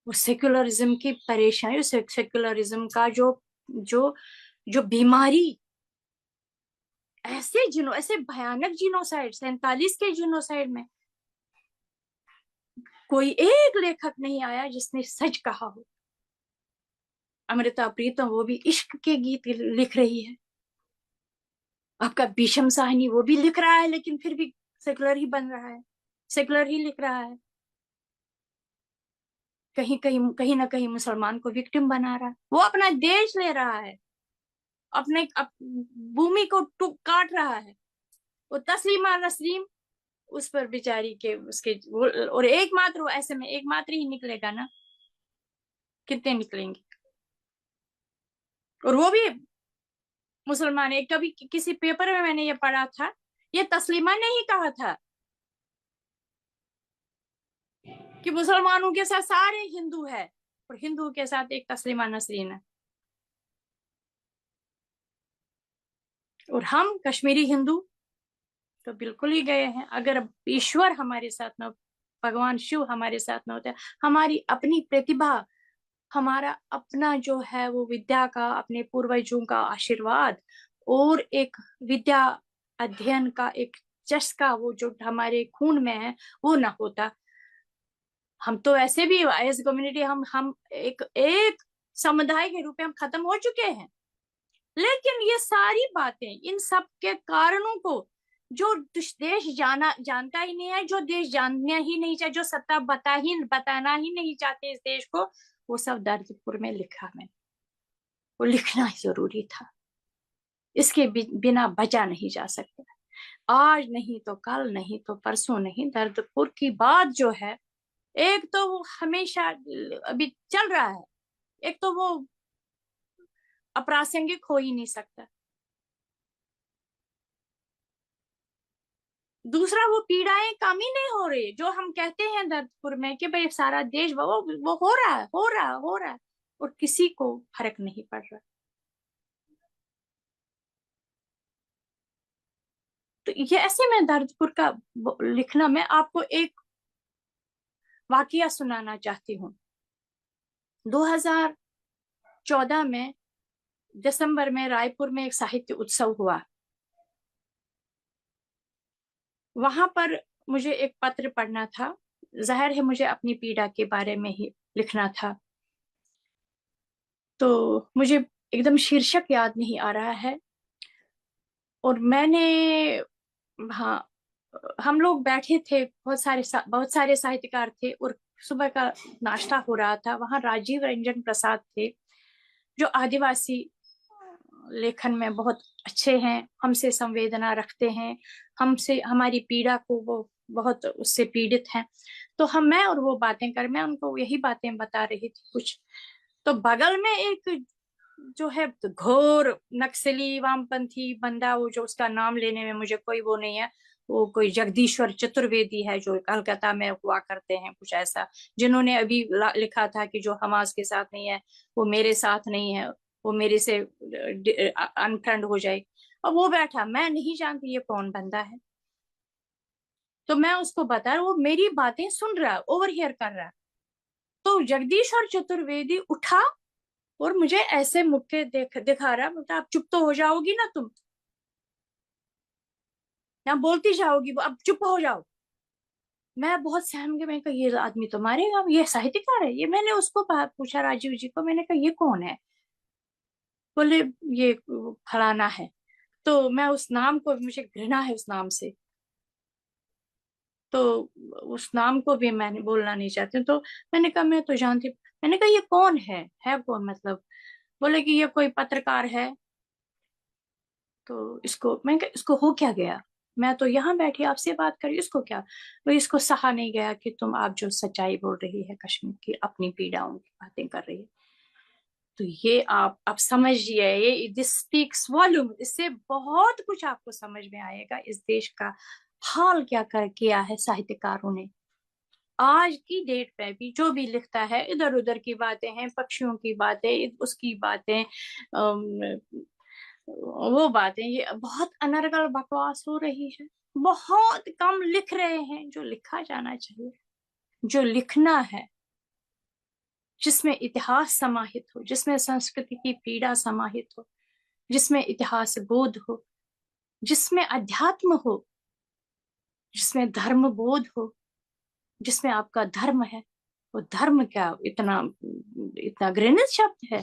वो सेकुलरिज्म की परेशानी, सेकुलरिज्म का जो जो जो बीमारी, ऐसे भयानक जीनोसाइड, 47 के जीनोसाइड में कोई एक लेखक नहीं आया जिसने सच कहा हो। अमृता प्रीतम, वो भी इश्क के गीत लिख रही है। आपका भीषम साहनी, वो भी लिख रहा है, लेकिन फिर भी सेकुलर ही बन रहा है, सेकुलर ही लिख रहा है। कहीं ना कहीं मुसलमान को विक्टिम बना रहा है। वो अपना देश ले रहा है, भूमि को काट रहा है। वो तस्लीमा नसरीन, उस पर बेचारी के उसके और एकमात्र, वो ऐसे में एकमात्र ही निकलेगा ना, कितने निकलेंगे? और वो भी मुसलमान है। कभी किसी पेपर में मैंने ये पढ़ा था, ये तस्लीमा ने ही कहा था कि मुसलमानों के साथ सारे हिंदू है, और हिंदू के साथ एक तस्लीमा नसरीन है। और हम कश्मीरी हिंदू तो बिल्कुल ही गए हैं। अगर ईश्वर हमारे साथ न, भगवान शिव हमारे साथ न होते, हमारी अपनी प्रतिभा, हमारा अपना जो है वो विद्या का, अपने पूर्वजों का आशीर्वाद और एक विद्या अध्ययन का एक चस्का वो जो हमारे खून में है वो ना होता। हम तो ऐसे भी एज कम्युनिटी हम एक एक समुदाय के रूप में हम खत्म हो चुके हैं। लेकिन ये सारी बातें, इन सब के कारणों को जो देश जानता ही नहीं है, जो देश जानना ही नहीं चाहे, जो सत्ता बताना ही नहीं चाहते इस देश को, वो सब दर्दपुर में लिखा। मैंने वो लिखना ही जरूरी था। इसके बिना बचा नहीं जा सकता। आज नहीं तो कल, नहीं तो परसों, नहीं, दर्दपुर की बात जो है, एक तो वो हमेशा अभी चल रहा है, एक तो वो अप्रासंगिक हो ही नहीं सकता। दूसरा, वो पीड़ाएं कम ही नहीं हो रही जो हम कहते हैं दर्दपुर में कि भाई सारा देश वो हो रहा है, हो रहा है, हो रहा है, और किसी को फर्क नहीं पड़ रहा। तो ये ऐसे में दर्दपुर का लिखना, मैं आपको एक वाकया सुनाना चाहती हूँ। 2014 में दिसंबर में रायपुर में एक साहित्य उत्सव हुआ। वहां पर मुझे एक पत्र पढ़ना था। जाहिर है मुझे अपनी पीड़ा के बारे में ही लिखना था। तो मुझे एकदम शीर्षक याद नहीं आ रहा है। और मैंने, हाँ, हम लोग बैठे थे, बहुत सारे साहित्यकार थे, और सुबह का नाश्ता हो रहा था। वहां राजीव रंजन प्रसाद थे, जो आदिवासी लेखन में बहुत अच्छे हैं, हमसे संवेदना रखते हैं, हमसे हमारी पीड़ा को वो बहुत उससे पीड़ित हैं। तो मैं और वो बातें कर, मैं उनको यही बातें बता रही थी कुछ। तो बगल में एक जो है घोर नक्सली वामपंथी बंदा, वो जो उसका नाम लेने में मुझे कोई वो नहीं है, वो कोई जगदीश्वर चतुर्वेदी है, जो कलकत्ता में हुआ करते हैं कुछ ऐसा, जिन्होंने अभी लिखा था कि जो हमास के साथ नहीं है वो मेरे साथ नहीं है, वो मेरे से अनफ्रेंड हो जाए। और वो बैठा, मैं नहीं जानती ये कौन बंदा है। तो मैं उसको बता, वो मेरी बातें सुन रहा है, ओवरहियर कर रहा है। तो जगदीश्वर चतुर्वेदी उठा और मुझे ऐसे मुक्के दिखा रहा, मतलब अब चुप तो हो जाओगी ना तुम, या बोलती जाओगी, अब चुप हो जाओ। मैं बहुत सहम गई। मैंने कहा ये आदमी तो मारेगा, ये साहित्यकार है ये। मैंने उसको पूछा, राजीव जी को, मैंने कहा ये कौन है? बोले ये फलाना है। तो मैं उस नाम को, मुझे घृणा है उस नाम से, तो उस नाम को भी मैंने बोलना नहीं चाहती। तो मैंने कहा मैं तो जानती, मैंने कहा ये कौन है कौन मतलब? बोले कि ये कोई पत्रकार है। तो इसको, मैं इसको हो क्या गया? मैं तो यहाँ बैठी आपसे बात करी, इसको क्या? वो इसको सहा नहीं गया कि तुम, आप जो सच्चाई बोल रही है कश्मीर की, अपनी पीड़ाओं की बातें कर रही है। तो ये आप समझिए, ये दिस स्पीक्स वॉल्यूम। इससे बहुत कुछ आपको समझ में आएगा इस देश का हाल क्या कर किया है साहित्यकारों ने। आज की डेट में भी जो भी लिखता है, इधर उधर की बातें हैं, पक्षियों की बातें, उसकी बातें, वो बातें, ये बहुत अनर्गल बकवास हो रही है। बहुत कम लिख रहे हैं जो लिखा जाना चाहिए। जो लिखना है, जिसमें इतिहास समाहित हो, जिसमें संस्कृति की पीड़ा समाहित हो, जिसमें इतिहास बोध हो, जिसमें अध्यात्म हो, जिसमें धर्म बोध हो, जिसमें आपका धर्म है। वो धर्म क्या इतना इतना घृणित शब्द है?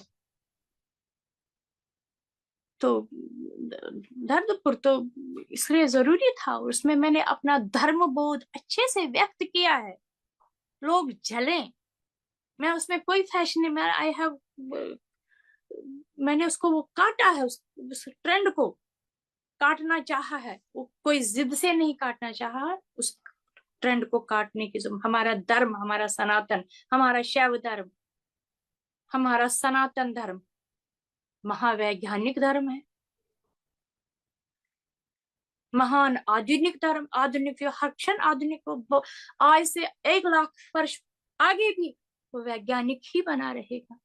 तो दर्दपुर तो इसलिए जरूरी था, और उसमें मैंने अपना धर्म बोध अच्छे से व्यक्त किया है। लोग जलें, मैं उसमें कोई फैशन नहीं, मैं आई हैव, मैंने उसको वो काटा है, उस ट्रेंड को काटना चाहा है। वो कोई जिद से नहीं काटना चाहा है, उस ट्रेंड को काटने की जो हमारा धर्म, हमारा सनातन, हमारा शैव धर्म, हमारा सनातन धर्म महावैज्ञानिक धर्म है, महान आधुनिक धर्म। आधुनिक हर क्षण आधुनिक, आज से 1 लाख वर्ष आगे भी वो वैज्ञानिक ही बना रहेगा।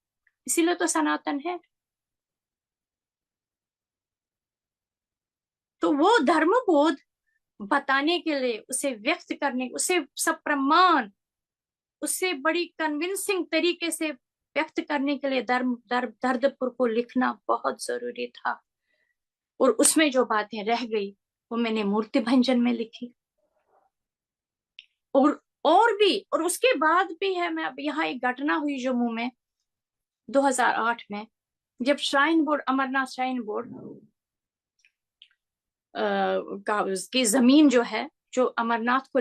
इसीलिए तो सनातन है। तो वो धर्म बोध बताने के लिए, उसे व्यक्त करने, उसे सब प्रमाण, उससे बड़ी कन्विंसिंग तरीके से व्यक्त करने के लिए दर्दपुर को लिखना बहुत जरूरी था। और उसमें जो बातें रह गई वो मैंने मूर्ति भंजन में लिखी। और भी, और उसके बाद भी है। मैं अब यहाँ एक घटना हुई जम्मू में 2008 में, जब shrine board, Amarnath shrine board का की जमीन जो है, जो अमरनाथ को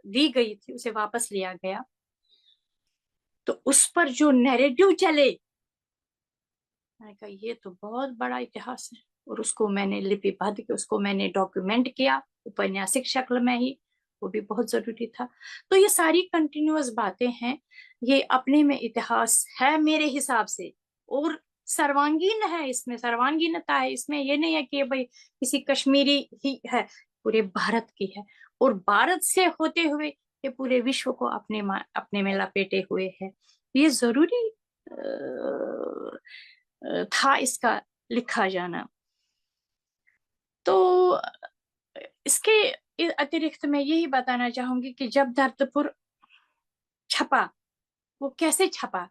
दी गई थी, उसे वापस लिया गया। तो उस पर जो नैरेटिव चले, मैंने कहा ये तो बहुत बड़ा इतिहास है। और उसको मैंने लिपिबद्ध किया, उसको मैंने डॉक्यूमेंट किया औपन्यासिक शक्ल में ही, वो भी बहुत जरूरी था। तो ये सारी कंटिन्यूअस बातें हैं, ये अपने में इतिहास है मेरे हिसाब से। और सर्वांगीण है, इसमें सर्वांगीणता है। इसमें ये नहीं है कि भाई किसी कश्मीरी ही है, पूरे भारत की है। और भारत से होते हुए ये पूरे विश्व को अपने में लपेटे हुए है। ये जरूरी था इसका लिखा जाना। तो इसके अतिरिक्त मैं यही बताना चाहूंगी कि जब दर्दपुर छपा, वो कैसे छपा,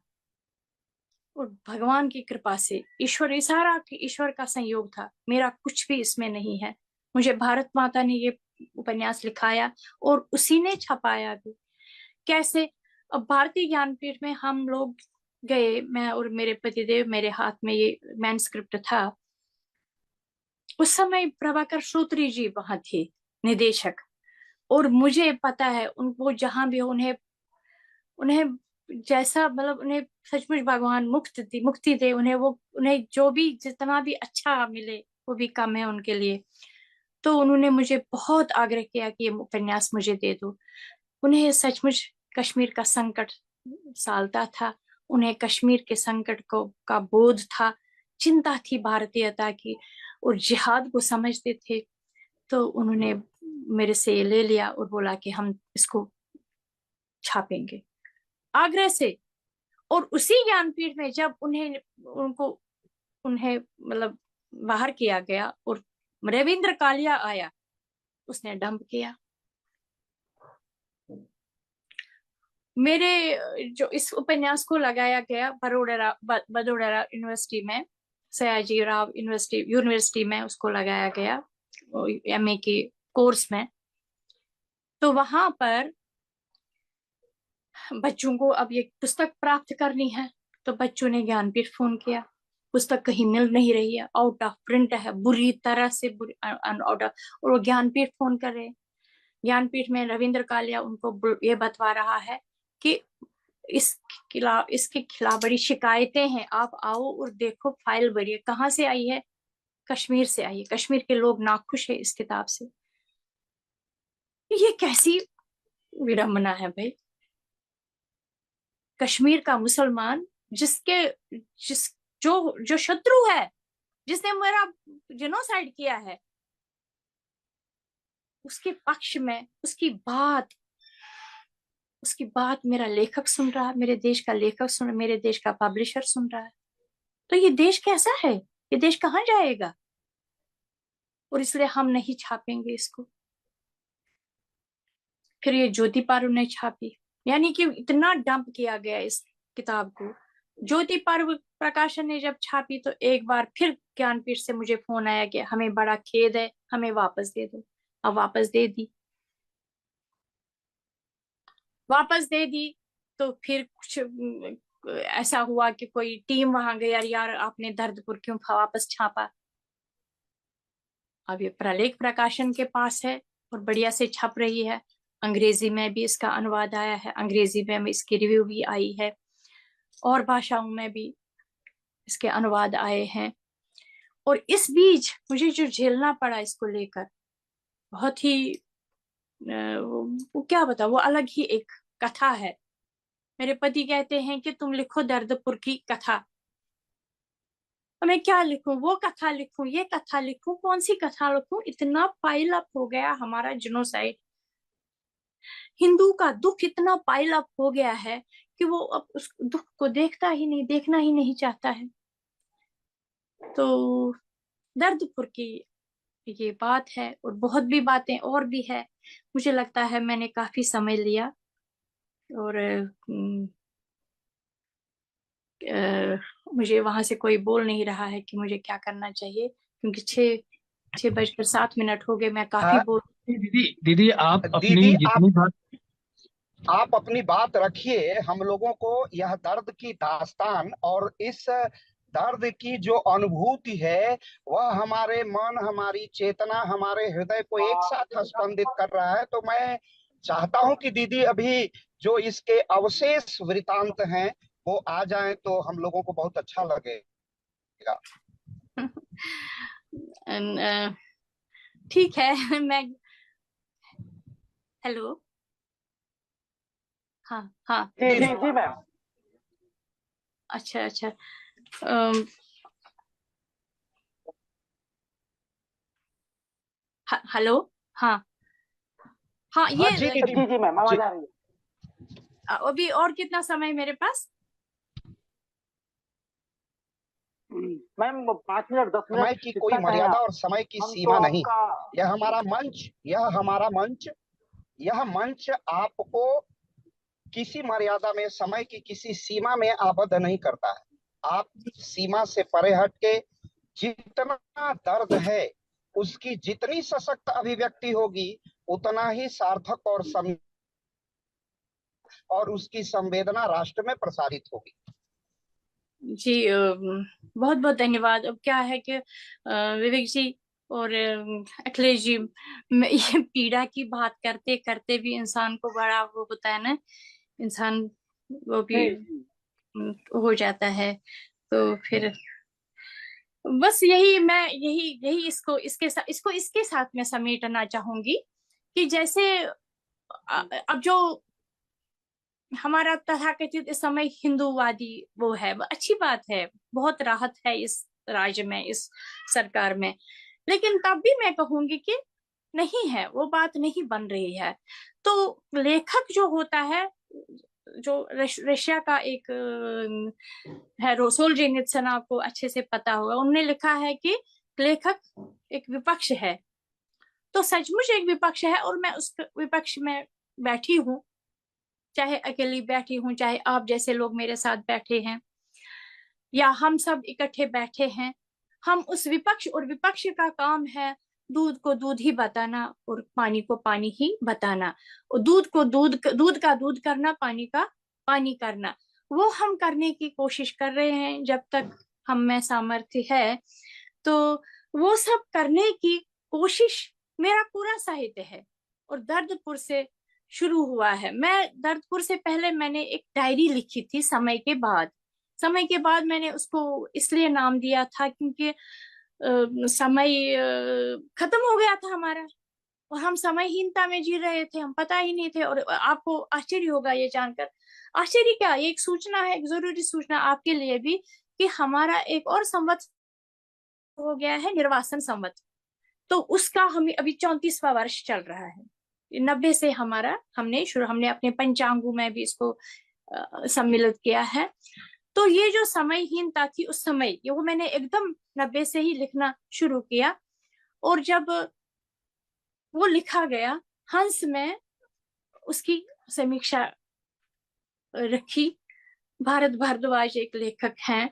और भगवान की कृपा से, ईश्वर, इशारा कि ईश्वर का संयोग था, मेरा कुछ भी इसमें नहीं है। मुझे भारत माता ने ये उपन्यास लिखाया और उसी ने छपाया भी। कैसे? अब भारतीय ज्ञानपीठ में हम लोग गए, मैं और मेरे पतिदेव, मेरे हाथ में ये मैनस्क्रिप्ट था। उस समय प्रभाकर श्रोत्री जी वहां थे, निदेशक। और मुझे पता है उनको जहां भी, उन्हें उन्हें जैसा, मतलब उन्हें सचमुच भगवान मुक्ति दे उन्हें, वो उन्हें जो भी जितना भी अच्छा मिले वो भी कम है उनके लिए। तो उन्होंने मुझे बहुत आग्रह किया कि ये उपन्यास मुझे दे दो। उन्हें सचमुच कश्मीर का संकट सालता था, उन्हें कश्मीर के संकट को का बोध था, चिंता थी भारतीयता की, और जिहाद को समझते थे। तो उन्होंने मेरे से ये ले लिया और बोला कि हम इसको छापेंगे, आग्रह से। और उसी ज्ञानपीठ में जब उन्हें मतलब बाहर किया गया और रविंद्र कालिया आया, उसने डंप किया। मेरे जो इस उपन्यास को लगाया गया बड़ोदरा यूनिवर्सिटी में, सयाजी राव यूनिवर्सिटी में उसको लगाया गया एमए के कोर्स में। तो वहां पर बच्चों को अब ये पुस्तक प्राप्त करनी है, तो बच्चों ने ज्ञानपीठ फोन किया, पुस्तक कहीं मिल नहीं रही है, आउट ऑफ प्रिंट है, बुरी तरह से आउट ऑफ। और वो ज्ञानपीठ फोन कर रहे, ज्ञानपीठ में रविंद्र कालिया उनको ये बतवा रहा है कि इसके खिलाफ बड़ी शिकायतें हैं, आप आओ और देखो, फाइल भरिए। कहाँ से आई है? कश्मीर से आई है, कश्मीर के लोग नाखुश है इस किताब से। ये कैसी विडंबना है भाई! कश्मीर का मुसलमान, जिसके जिस जो जो शत्रु है, जिसने मेरा जेनोसाइड किया है, उसके पक्ष में उसकी बात मेरा लेखक सुन रहा है, मेरे देश का लेखक सुन, मेरे देश का पब्लिशर सुन रहा है। तो ये देश कैसा है? ये देश कहाँ जाएगा? और इसलिए हम नहीं छापेंगे इसको। फिर ये ज्योति पारू ने छापी, यानी कि इतना डंप किया गया इस किताब को। ज्योति पारू प्रकाशन ने जब छापी तो एक बार फिर ज्ञानपीठ से मुझे फोन आया कि हमें बड़ा खेद है, हमें वापस दे दो। अब वापस दे दी, वापस दे दी। तो फिर कुछ ऐसा हुआ कि कोई टीम वहां गई, अरे यार आपने दर्दपुर क्यों वापस छापा? अब ये प्रलेख प्रकाशन के पास है और बढ़िया से छप रही है। अंग्रेजी में भी इसका अनुवाद आया है, अंग्रेजी में इसकी रिव्यू भी आई है, और भाषाओं में भी इसके अनुवाद आए हैं। और इस बीच मुझे जो झेलना पड़ा इसको लेकर, बहुत ही वो क्या बता, वो अलग ही एक कथा है। मेरे पति कहते हैं कि तुम लिखो दर्दपुर की कथा। तो मैं क्या लिखूं? वो कथा लिखूं, ये कथा लिखूं, कौन सी कथा लिखूं? इतना पाइल अप हो गया हमारा जिनोसाइड, हिंदू का दुख इतना पाइल अप हो गया है कि वो अब उस दुख को देखता ही नहीं, देखना ही नहीं चाहता है। तो दर्दपुर की ये बात है, और बहुत भी बातें और भी है। मुझे लगता है मैंने काफी समय लिया, और मुझे वहां से कोई बोल नहीं रहा है कि मुझे क्या करना चाहिए, क्योंकि 6:07 हो गए। मैं काफी हाँ बोल दीदी दीदी आप अपनी दीदी, जितनी बात आप अपनी बात रखिए। हम लोगों को यह दर्द की दास्तान और इस दर्द की जो अनुभूति है वह हमारे मन, हमारी चेतना, हमारे हृदय को एक साथ स्पंदित कर रहा है। तो मैं चाहता हूं कि दीदी अभी जो इसके अवशेष वृतांत हैं वो आ जाएं तो हम लोगों को बहुत अच्छा लगेगा। ठीक है। मैं हेलो। हाँ हाँ। जी जी जी मैम। अच्छा अच्छा। अम, हेलो। हाँ हाँ, हाँ ये जी दीदी जी जी मैम, जी। आवाज आ रही है। अभी और कितना समय मेरे पास? मैम 5 मिनट 10 मिनट समय की कोई जितना चाहें मर्यादा आप। और समय की हम तो सीमा नहीं। आपका यह हमारा मंच, यह मंच आपको किसी मर्यादा में, समय की किसी सीमा में आबद्ध नहीं करता है। आप सीमा से परे हट के जितना दर्द है उसकी जितनी सशक्त अभिव्यक्ति होगी उतना ही सार्थक और उसकी संवेदना राष्ट्र में प्रसारित होगी। जी, बहुत बहुत धन्यवाद। अब क्या है कि विवेक जी और अखिलेश जी, ये पीड़ा की बात करते करते भी इंसान को बड़ा वो होता है ना, इंसान वो भी जी जी हो जाता है। तो फिर बस यही मैं यही यही इसको इसके साथ मैं समेटना चाहूंगी कि जैसे अब जो हमारा तथाकथित इस समय हिंदूवादी वो है, वो अच्छी बात है, बहुत राहत है इस राज्य में, इस सरकार में। लेकिन तब भी मैं कहूंगी कि नहीं है, वो बात नहीं बन रही है। तो लेखक जो होता है, जो रशिया का एक है सोलजेनित्सन, आपको अच्छे से पता होगा, उन्होंने लिखा है कि लेखक एक विपक्ष है। तो सचमुच एक विपक्ष है, और मैं उस विपक्ष में बैठी हूँ, चाहे अकेली बैठी हूँ, चाहे आप जैसे लोग मेरे साथ बैठे हैं, या हम सब इकट्ठे बैठे हैं। हम उस विपक्ष, और विपक्ष का काम है दूध को दूध ही बताना और पानी को पानी ही बताना, और दूध को दूध का दूध करना, पानी का पानी करना। वो हम करने की कोशिश कर रहे हैं जब तक हम में सामर्थ्य है। तो वो सब करने की कोशिश मेरा पूरा साहित्य है, और दर्दपुर से शुरू हुआ है। मैं दर्दपुर से पहले मैंने एक डायरी लिखी थी, समय के बाद मैंने उसको इसलिए नाम दिया था क्योंकि समय खत्म हो गया था हमारा, और हम समयहीनता में जी रहे थे, हम पता ही नहीं थे। और आपको आश्चर्य होगा ये जानकर, आश्चर्य क्या, ये एक सूचना है, एक जरूरी सूचना आपके लिए भी, कि हमारा एक और संवत हो गया है, निर्वासन संवत। तो उसका हमें अभी 34वां वर्ष चल रहा है। 90 से हमारा हमने अपने पंचांगों में भी इसको सम्मिलित किया है। तो ये जो समयहीनता थी उस समय, ये वो मैंने एकदम 90 से ही लिखना शुरू किया। और जब वो लिखा गया, हंस में उसकी समीक्षा रखी। भारत भारद्वाज एक लेखक हैं,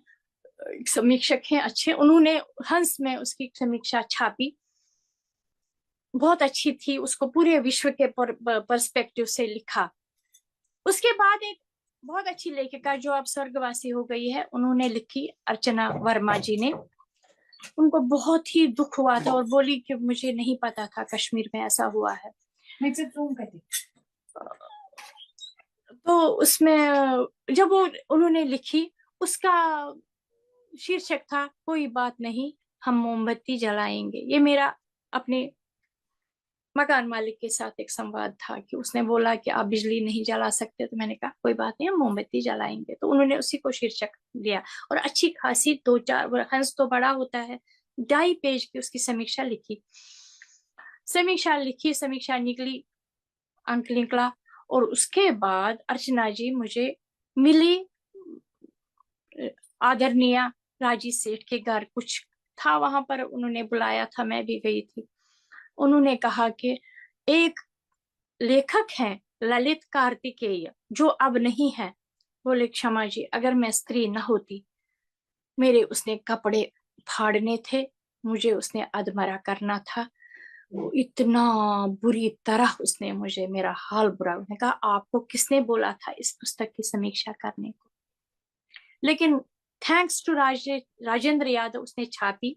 एक समीक्षक हैं अच्छे, उन्होंने हंस में उसकी समीक्षा छापी, बहुत अच्छी थी, उसको पूरे विश्व के पर्सपेक्टिव से लिखा। उसके बाद एक बहुत अच्छी लेखिका जो अब स्वर्गवासी हो गई है, उन्होंने लिखी, अर्चना वर्मा जी ने। उनको बहुत ही दुख हुआ था, और बोली कि मुझे नहीं पता था कश्मीर में ऐसा हुआ है। तो उसमें जब वो उन्होंने लिखी, उसका शीर्षक था, कोई बात नहीं हम मोमबत्ती जलाएंगे। ये मेरा अपने मकान मालिक के साथ एक संवाद था, कि उसने बोला कि आप बिजली नहीं जला सकते, तो मैंने कहा कोई बात नहीं, हम मोमबत्ती जलाएंगे। तो उन्होंने उसी को शीर्षक दिया, और अच्छी खासी 2-4, हंस तो बड़ा होता है, 2.5 पेज की उसकी समीक्षा निकली, अंक निकला। और उसके बाद अर्चना जी मुझे मिली, आदरणीय राजी सेठ के घर, कुछ था वहां पर, उन्होंने बुलाया था, मैं भी गई थी। उन्होंने कहा कि एक लेखक हैं ललित कार्तिकेय, जो अब नहीं है, बोले क्षमा जी, अगर मैं स्त्री न होती, मेरे उसने कपड़े फाड़ने थे, मुझे उसने अधमरा करना था। वो इतना बुरी तरह उसने मुझे, मेरा हाल बुरा। उसने कहा आपको किसने बोला था इस पुस्तक की समीक्षा करने को? लेकिन थैंक्स टू राजेंद्र यादव उसने छापी।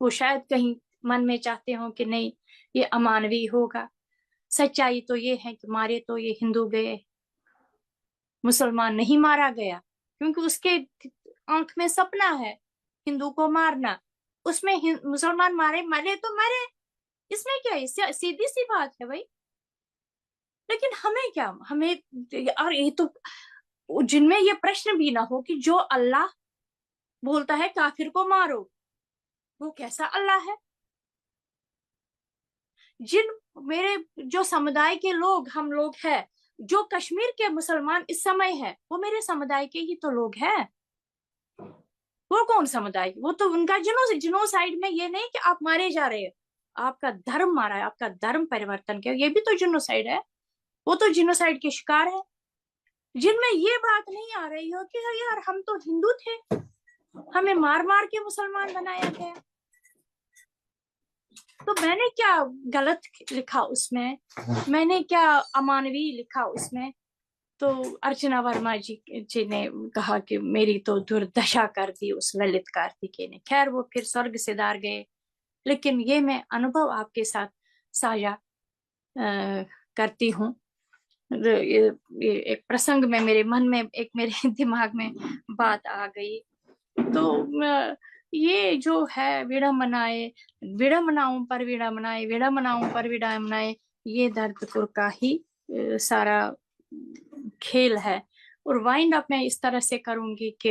वो शायद कहीं मन में चाहते हो कि नहीं ये अमानवीय होगा। सच्चाई तो ये है कि मारे तो ये हिंदू गए, मुसलमान नहीं मारा गया, क्योंकि उसके आंख में सपना है हिंदू को मारना। उसमें मुसलमान मारे मरे तो मरे, इसमें क्या है, सीधी सी बात है भाई। लेकिन हमें क्या, हमें और ये तो जिनमें ये प्रश्न भी ना हो कि जो अल्लाह बोलता है काफिर को मारो, वो कैसा अल्लाह है? जिन मेरे जो समुदाय के लोग हम लोग हैं, जो कश्मीर के मुसलमान इस समय है, वो मेरे समुदाय के ही तो लोग हैं। वो कौन समुदाय? वो तो उनका जिनोसाइड में ये नहीं कि आप मारे जा रहे हो, आपका धर्म मारा है, आपका धर्म परिवर्तन किया, ये भी तो जिनोसाइड है। वो तो जिनोसाइड के शिकार है। जिनमें ये बात नहीं आ रही हो कि यार हम तो हिंदू थे, हमें मार मार के मुसलमान बनाया गया। तो मैंने क्या गलत लिखा उसमें, मैंने क्या अमानवीय लिखा उसमें? तो अर्चना वर्मा जी ने कहा कि मेरी तो दुर्दशा कर दी उस ललित कार्तिकेय ने। खैर वो फिर स्वर्ग सिधार गए। लेकिन ये मैं अनुभव आपके साथ साझा करती हूँ। ये एक प्रसंग में मेरे मन में, एक मेरे दिमाग में बात आ गई। तो ये जो है विडंबनाएं, विडंबनाओं पर विडंबनाएं, विडंबनाओं पर विडंबनाएं, ये दर्दपुर का ही सारा खेल है। और वाइंड अप मैं इस तरह से करूंगी कि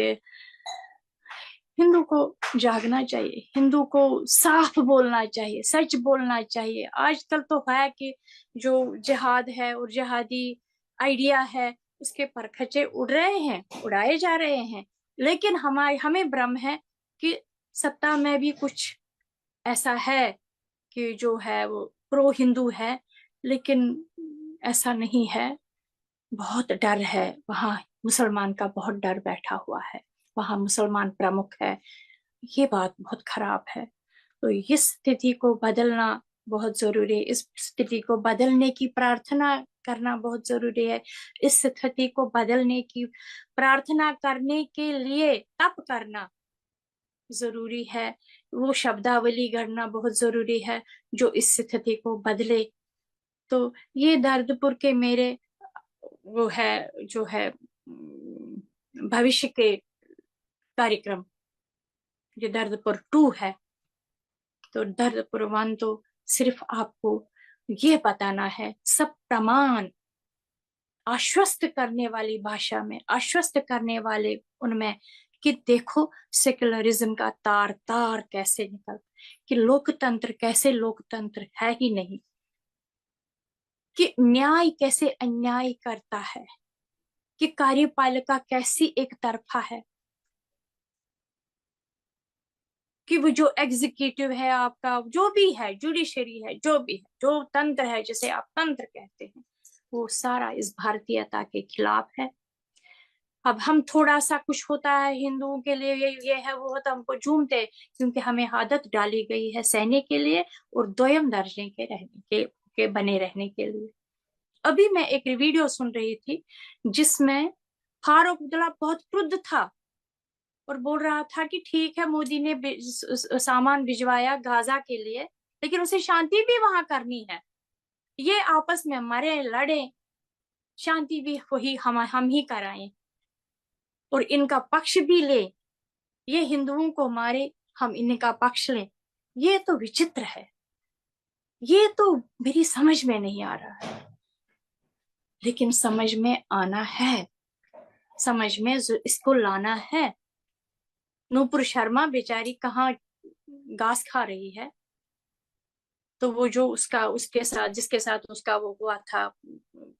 हिंदू को जागना चाहिए, हिंदू को साफ बोलना चाहिए, सच बोलना चाहिए। आजकल तो है कि जो जिहाद है और जिहादी आइडिया है, उसके परखचे उड़ रहे हैं, उड़ाए जा रहे हैं। लेकिन हमें भ्रम है कि सत्ता में भी कुछ ऐसा है कि जो है वो प्रो हिंदू है, लेकिन ऐसा नहीं है। बहुत डर है वहां, मुसलमान का बहुत डर बैठा हुआ है, वहां मुसलमान प्रमुख है। ये बात बहुत खराब है। तो इस स्थिति को बदलना बहुत जरूरी है। इस स्थिति को बदलने की प्रार्थना करना बहुत जरूरी है। इस स्थिति को बदलने की प्रार्थना करने के लिए तप करना जरूरी है। वो शब्दावली गढ़ना बहुत जरूरी है जो इस स्थिति को बदले। तो ये दर्दपुर के मेरे वो है, जो है भविष्य के कार्यक्रम, जो दर्दपुर 2 है। तो दर्दपुर 1 तो सिर्फ आपको ये बताना है, सब प्रमाण आश्वस्त करने वाली भाषा में, आश्वस्त करने वाले उनमें, कि देखो सेक्युलरिज्म का तार तार कैसे निकल, कि लोकतंत्र कैसे लोकतंत्र है ही नहीं, कि न्याय कैसे अन्याय करता है, कि कार्यपालिका कैसी एक तरफा है, कि वो जो एग्जीक्यूटिव है आपका, जो भी है, जुडिशरी है, जो भी है, जो तंत्र है जिसे आप तंत्र कहते हैं, वो सारा इस भारतीयता के खिलाफ है। अब हम थोड़ा सा कुछ होता है हिंदुओं के लिए ये है वो है तो हमको झूमते, क्योंकि हमें आदत डाली गई है सहने के लिए और दोयम दर्जे के रहने के बने रहने के लिए। अभी मैं एक वीडियो सुन रही थी जिसमें फारूक अब्दुल्ला बहुत क्रुद्ध था और बोल रहा था कि ठीक है मोदी ने सामान भिजवाया गाजा के लिए, लेकिन उसे शांति भी वहां करनी है। ये आपस में मरे लड़े, शांति भी वही हम ही कराएं और इनका पक्ष भी ले। ये हिंदुओं को मारे, हम इनका पक्ष लें। ये तो विचित्र है, ये तो मेरी समझ में नहीं आ रहा है। लेकिन समझ में आना है, समझ में इसको लाना है। नूपुर शर्मा बेचारी कहाँ घास खा रही है, तो वो जो उसके साथ जिसके साथ उसका वो हुआ था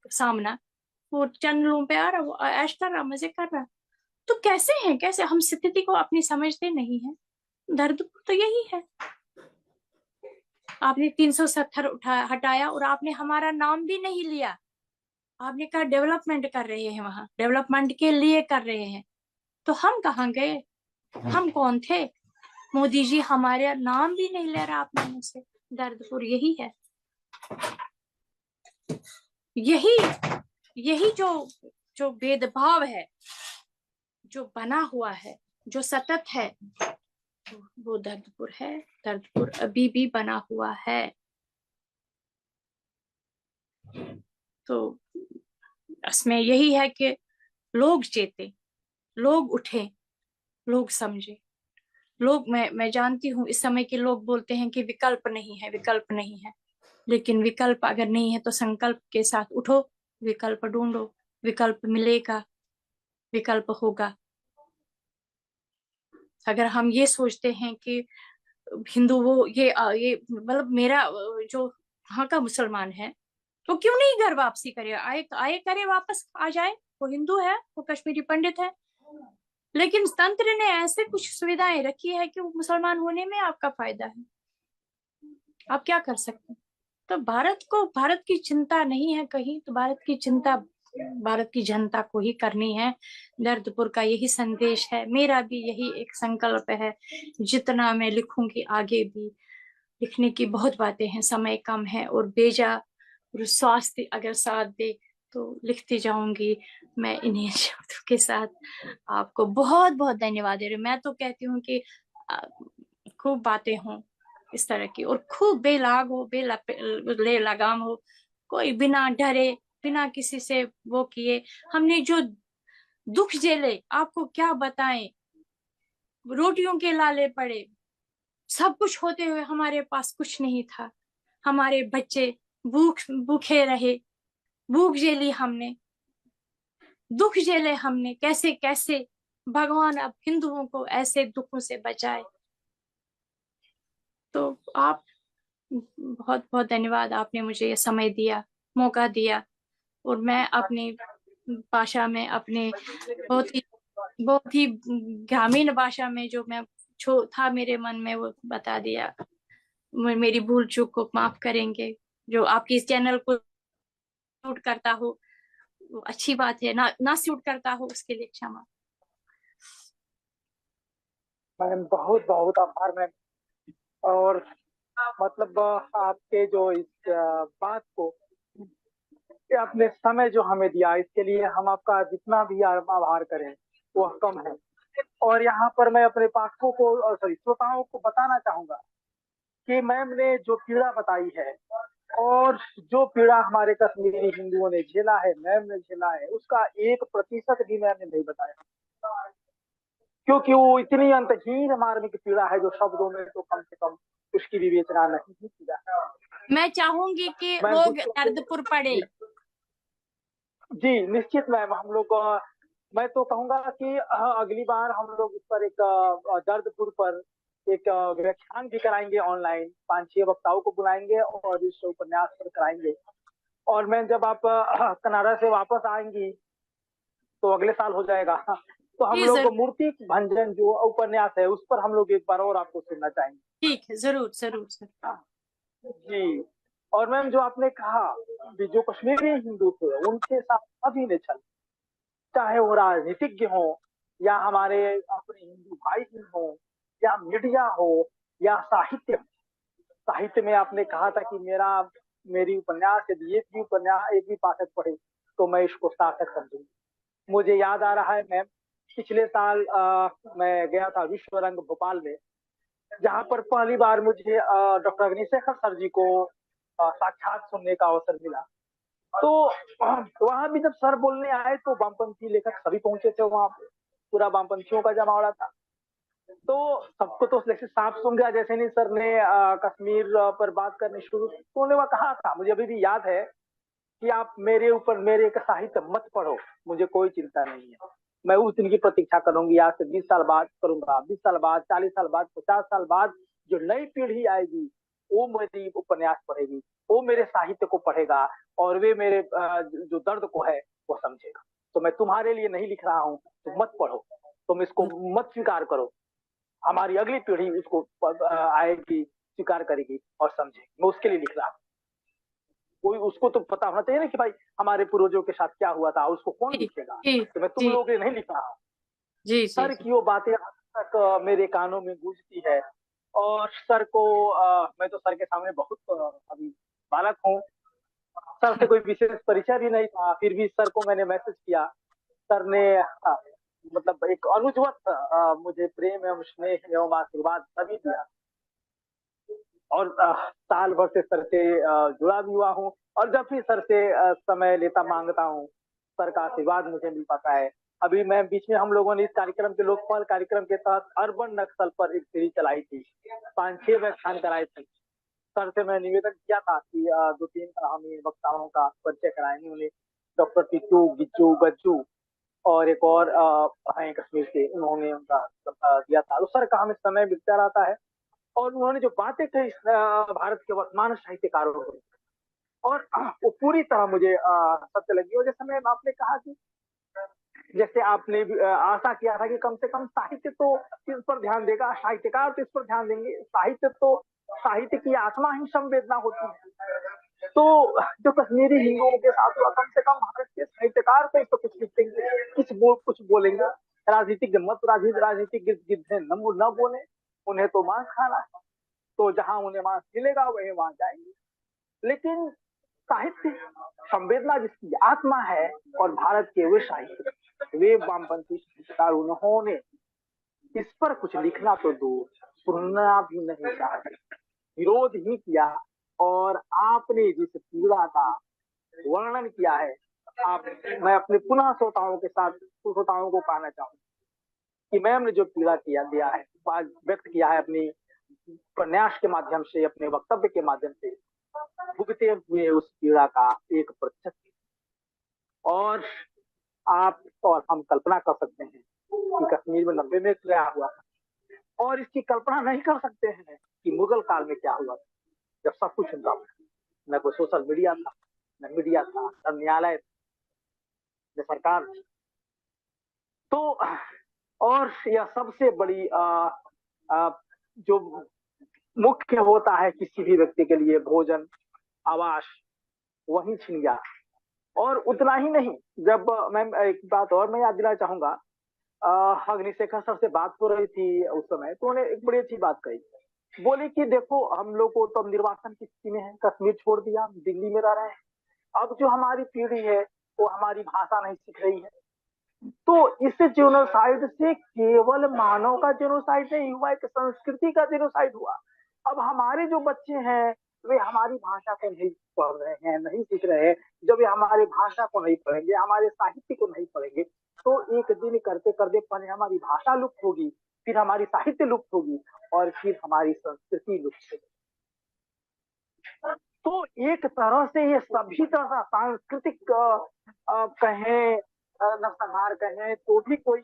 सामना, वो चैनलों पे आ रहा, वो ऐश कर रहा, मजे कर रहा। तो कैसे हैं, कैसे हम स्थिति को अपनी समझते नहीं है। दर्द तो यही है। आपने 370 हटाया और आपने हमारा नाम भी नहीं लिया। आपने कहा डेवलपमेंट कर रहे हैं, वहां डेवलपमेंट के लिए कर रहे हैं, तो हम कहाँ गए? हम कौन थे? मोदी जी हमारे नाम भी नहीं ले रहा आपने मुझसे। दर्दपुर यही है, यही यही जो जो भेदभाव है, जो बना हुआ है, जो सतत है, वो दर्दपुर है। दर्दपुर अभी भी बना हुआ है। तो इसमें यही है कि लोग चेते, लोग उठे, लोग समझे। लोग, मैं जानती हूँ इस समय के लोग बोलते हैं कि विकल्प नहीं है, विकल्प नहीं है, लेकिन विकल्प अगर नहीं है तो संकल्प के साथ उठो, विकल्प ढूंढो, विकल्प मिलेगा, विकल्प होगा। अगर हम ये सोचते हैं कि हिंदू वो ये मतलब मेरा जो वहाँ का मुसलमान है वो क्यों नहीं घर वापसी करे, आए आए करे, वापस आ जाए, वो हिंदू है, वो कश्मीरी पंडित है, लेकिन तंत्र ने ऐसे कुछ सुविधाएं रखी है कि वो मुसलमान होने में आपका फायदा है। आप क्या कर सकते हैं? तो भारत को, भारत की चिंता नहीं है कहीं, तो भारत की चिंता भारत की जनता को ही करनी है। दर्दपुर का यही संदेश है, मेरा भी यही एक संकल्प है। जितना मैं लिखूंगी आगे भी, लिखने की बहुत बातें हैं, समय कम है और बेजा और स्वास्थ्य अगर साथ दे तो लिखती जाऊंगी। मैं इन्हीं शब्दों के साथ आपको बहुत बहुत धन्यवाद दे रही हूँ। मैं तो कहती हूँ कि खूब बातें हों इस तरह की, और खूब बेलाग हो, ले लगाम हो, कोई बिना डरे, बिना किसी से वो किए। हमने जो दुख झेले आपको क्या बताएं, रोटियों के लाले पड़े, सब कुछ होते हुए हमारे पास कुछ नहीं था। हमारे बच्चे भूखे रहे, भूख झेली हमने, दुख झेले हमने, कैसे कैसे। भगवान अब हिंदुओं को ऐसे दुखों से बचाए। तो आप, बहुत बहुत धन्यवाद, आपने मुझे ये समय दिया, मौका दिया, और मैं अपनी भाषा में, अपने बहुत ही ग्रामीण भाषा में जो मैं छो था मेरे मन में वो बता दिया। मेरी भूल चूक को माफ करेंगे। जो आपकी इस चैनल को सूट करता हो वो अच्छी बात है, ना ना सूट करता हो उसके लिए क्षमा। मैम बहुत बहुत आभार मैम। और मतलब आपके जो इस बात को, कि आपने समय जो हमें दिया, इसके लिए हम आपका जितना भी आभार करें वो कम है। और यहाँ पर मैं अपने पाठकों को, सॉरी, श्रोताओं को बताना चाहूंगा कि मैम ने जो पीड़ा बताई है और जो पीड़ा हमारे कश्मीरी हिंदुओं ने झेला है, मैम ने झेला है, उसका 1% भी मैम ने नहीं बताया, क्योंकि वो इतनी अंतहीन मार्मिक पीड़ा है जो शब्दों में तो कम से कम उसकी विवेचना नहीं की जा सकती। मैं चाहूंगी कि मैम लोग दूसरों दर्दपुर पढ़े। जी निश्चित मैम, हम लोग मैं तो कहूंगा कि अगली बार हम लोग इस पर एक दर्दपुर पर एक व्याख्यान भी कराएंगे ऑनलाइन, 5-6 वक्ताओं को बुलाएंगे और इस उपन्यास पर कराएंगे। और मैं जब आप कनाडा से वापस आएंगी तो अगले साल हो जाएगा, तो हम जी लोग जरूर, मूर्ति भंजन जो उपन्यास है उस पर हम लोग एक बार और आपको सुनना चाहेंगे। ठीक है, जरूर जरूर जरूर। जी। और मैम जो आपने कहा कि जो कश्मीरी हिंदू थे उनके साथ अभी ने चल, चाहे वो राजनीतिज्ञ हो या हमारे अपने हिंदू भाई ही हो या मीडिया हो या साहित्य, साहित्य में आपने कहा था कि मेरी उपन्यास यदि एक भी पाठक पढ़े तो मैं इसको सार्थक समझूंगी। मुझे याद आ रहा है मैम, पिछले साल मैं गया था विश्व रंग भोपाल में, जहाँ पर पहली बार मुझे डॉक्टर अग्निशेखर सर जी को साक्षात सुनने का अवसर मिला। तो वहां भी जब सर बोलने आए तो वामपंथी लेखक सभी पहुंचे थे वहां पे, पूरा वामपंथियों का जमावड़ा था। तो सबको तो जैसे सांप सुन गया, जैसे नहीं सर ने कश्मीर पर बात करनी शुरू की, तो उन्होंने वह कहा था, मुझे अभी भी याद है, कि आप मेरे ऊपर मेरे एक साहित्य मत पढ़ो, मुझे कोई चिंता नहीं है, मैं उस दिन की प्रतीक्षा करूंगी, आज से 20 साल बाद करूंगा, 20 साल बाद, 40 साल बाद, 50 साल बाद जो नई पीढ़ी आएगी वो मेरी उपन्यास पढ़ेगी, वो मेरे साहित्य को पढ़ेगा और वे मेरे जो दर्द को है वो समझेगा। तो मैं तुम्हारे लिए नहीं लिख रहा हूँ, तुम मत पढ़ो, तुम इसको मत स्वीकार करो, हमारी अगली पीढ़ी उसको आएगी, स्वीकार करेगी और समझेगी, मैं उसके लिए लिख रहा हूँ। कोई उसको तो पता होना चाहिए ना कि भाई हमारे पूर्वजों के साथ क्या हुआ था, उसको कौन जी लिखेगा। जी तो मैं तुम जी लोगों के लिए नहीं लिख रहा हूँ। जी जी सर जी की वो बातें आज तक मेरे कानों में गूंजती है। और सर को मैं तो सर के सामने बहुत अभी बालक हूँ। सर से कोई विशेष परिचय भी नहीं था, फिर भी सर को मैंने मैसेज किया। सर ने मतलब एक अनुजवत मुझे प्रेम एवं स्नेह एवं आशीर्वाद सभी दिया। और साल भर से सर से जुड़ा भी हुआ हूँ। और जब भी सर से समय लेता मांगता हूँ, सर का आशीर्वाद मुझे मिल पाता है। अभी मैं बीच में हम लोगों ने इस कार्यक्रम के लोकपाल कार्यक्रम के तहत अर्बन नक्सल पर एक सीरीज चलाई थी, 5-6 व्याख्यान कराए थे। सर से मैं निवेदन किया था कि 2-3 हमें वक्ताओं का परिचय कराएंगे उन्हें, डॉक्टर टिट्टू, गिज्जू, गज्जू और एक और हैं कश्मीर से, उन्होंने उनका दिया था। तो सर का हमें समय मिलता रहता है। और उन्होंने जो बातें कही भारत के वर्तमान साहित्यकारों को, और वो पूरी तरह मुझे सत्य लगी। और जैसे मैं आपने कहा कि जैसे आपने भी आशा किया था कि कम से कम साहित्य तो इस पर ध्यान देगा, साहित्यकार तो इस पर ध्यान देंगे। साहित्य तो, साहित्य की आत्मा ही संवेदना होती है। तो जो कश्मीरी हिंदुओं के साथ हुआ, कम से कम भारत के साहित्यकार तो इस पर कुछ लिखेंगे, कुछ बोलेंगे। राजनीतिक मत, राजनीतिक गिद्ध न बोले, उन्हें तो मांस खाना है। तो जहां उन्हें मांस मिलेगा वही वहां जाएंगे। लेकिन साहित्य संवेदना जिसकी आत्मा है, और भारत के वे साहित्य, वे वामपंथी साहित्यकार, उन्होंने इस पर कुछ लिखना तो दूर, सुनना भी नहीं चाहते, विरोध ही किया। और आपने जिस पीड़ा का वर्णन किया है, आप, मैं अपने पुनः श्रोताओं को कहना चाहूँ कि मैम ने जो पीड़ा किया दिया है, व्यक्त किया है अपनी प्रन्यास के माध्यम से, अपने वक्तव्य के माध्यम से, भुगते हुए उस पीड़ा का 1%। और आप और हम कल्पना कर सकते हैं कि कश्मीर में 90 में क्या हुआ था, और इसकी कल्पना नहीं कर सकते हैं कि मुगल काल में क्या हुआ था, जब सब कुछ उनका था। न कोई सोशल मीडिया था, न मीडिया था, न न्यायालय, न सरकार थी। तो और यह सबसे बड़ी जो मुख्य होता है किसी भी व्यक्ति के लिए, भोजन, आवास, वही छिन गया। और उतना ही नहीं, जब मैं एक बात और मैं याद दिलाना चाहूंगा, अग्निशेखर सर से बात हो रही थी उस समय, तो उन्होंने एक बड़ी अच्छी बात कही। बोले कि देखो हम लोग को तो अब निर्वासन की स्थिति में है, कश्मीर छोड़ दिया, दिल्ली में रह रहे हैं। अब जो हमारी पीढ़ी है वो हमारी भाषा नहीं सीख रही है। तो इस जेनोसाइड से केवल मानव का जेनोसाइड नहीं हुआ, एक संस्कृति का जेनोसाइड हुआ। अब हमारे जो बच्चे हैं वे हमारी भाषा को नहीं पढ़ रहे हैं, नहीं सीख रहे हैं। जब ये हमारे भाषा को नहीं पढ़ेंगे, हमारे साहित्य को नहीं पढ़ेंगे, तो एक दिन करते करते पहले हमारी भाषा लुप्त होगी, फिर हमारी साहित्य लुप्त होगी, और फिर हमारी संस्कृति लुप्त होगी। तो एक तरह से ये सभी तरह का सांस्कृतिक कहें, नरसंहार कहें, तो भी कोई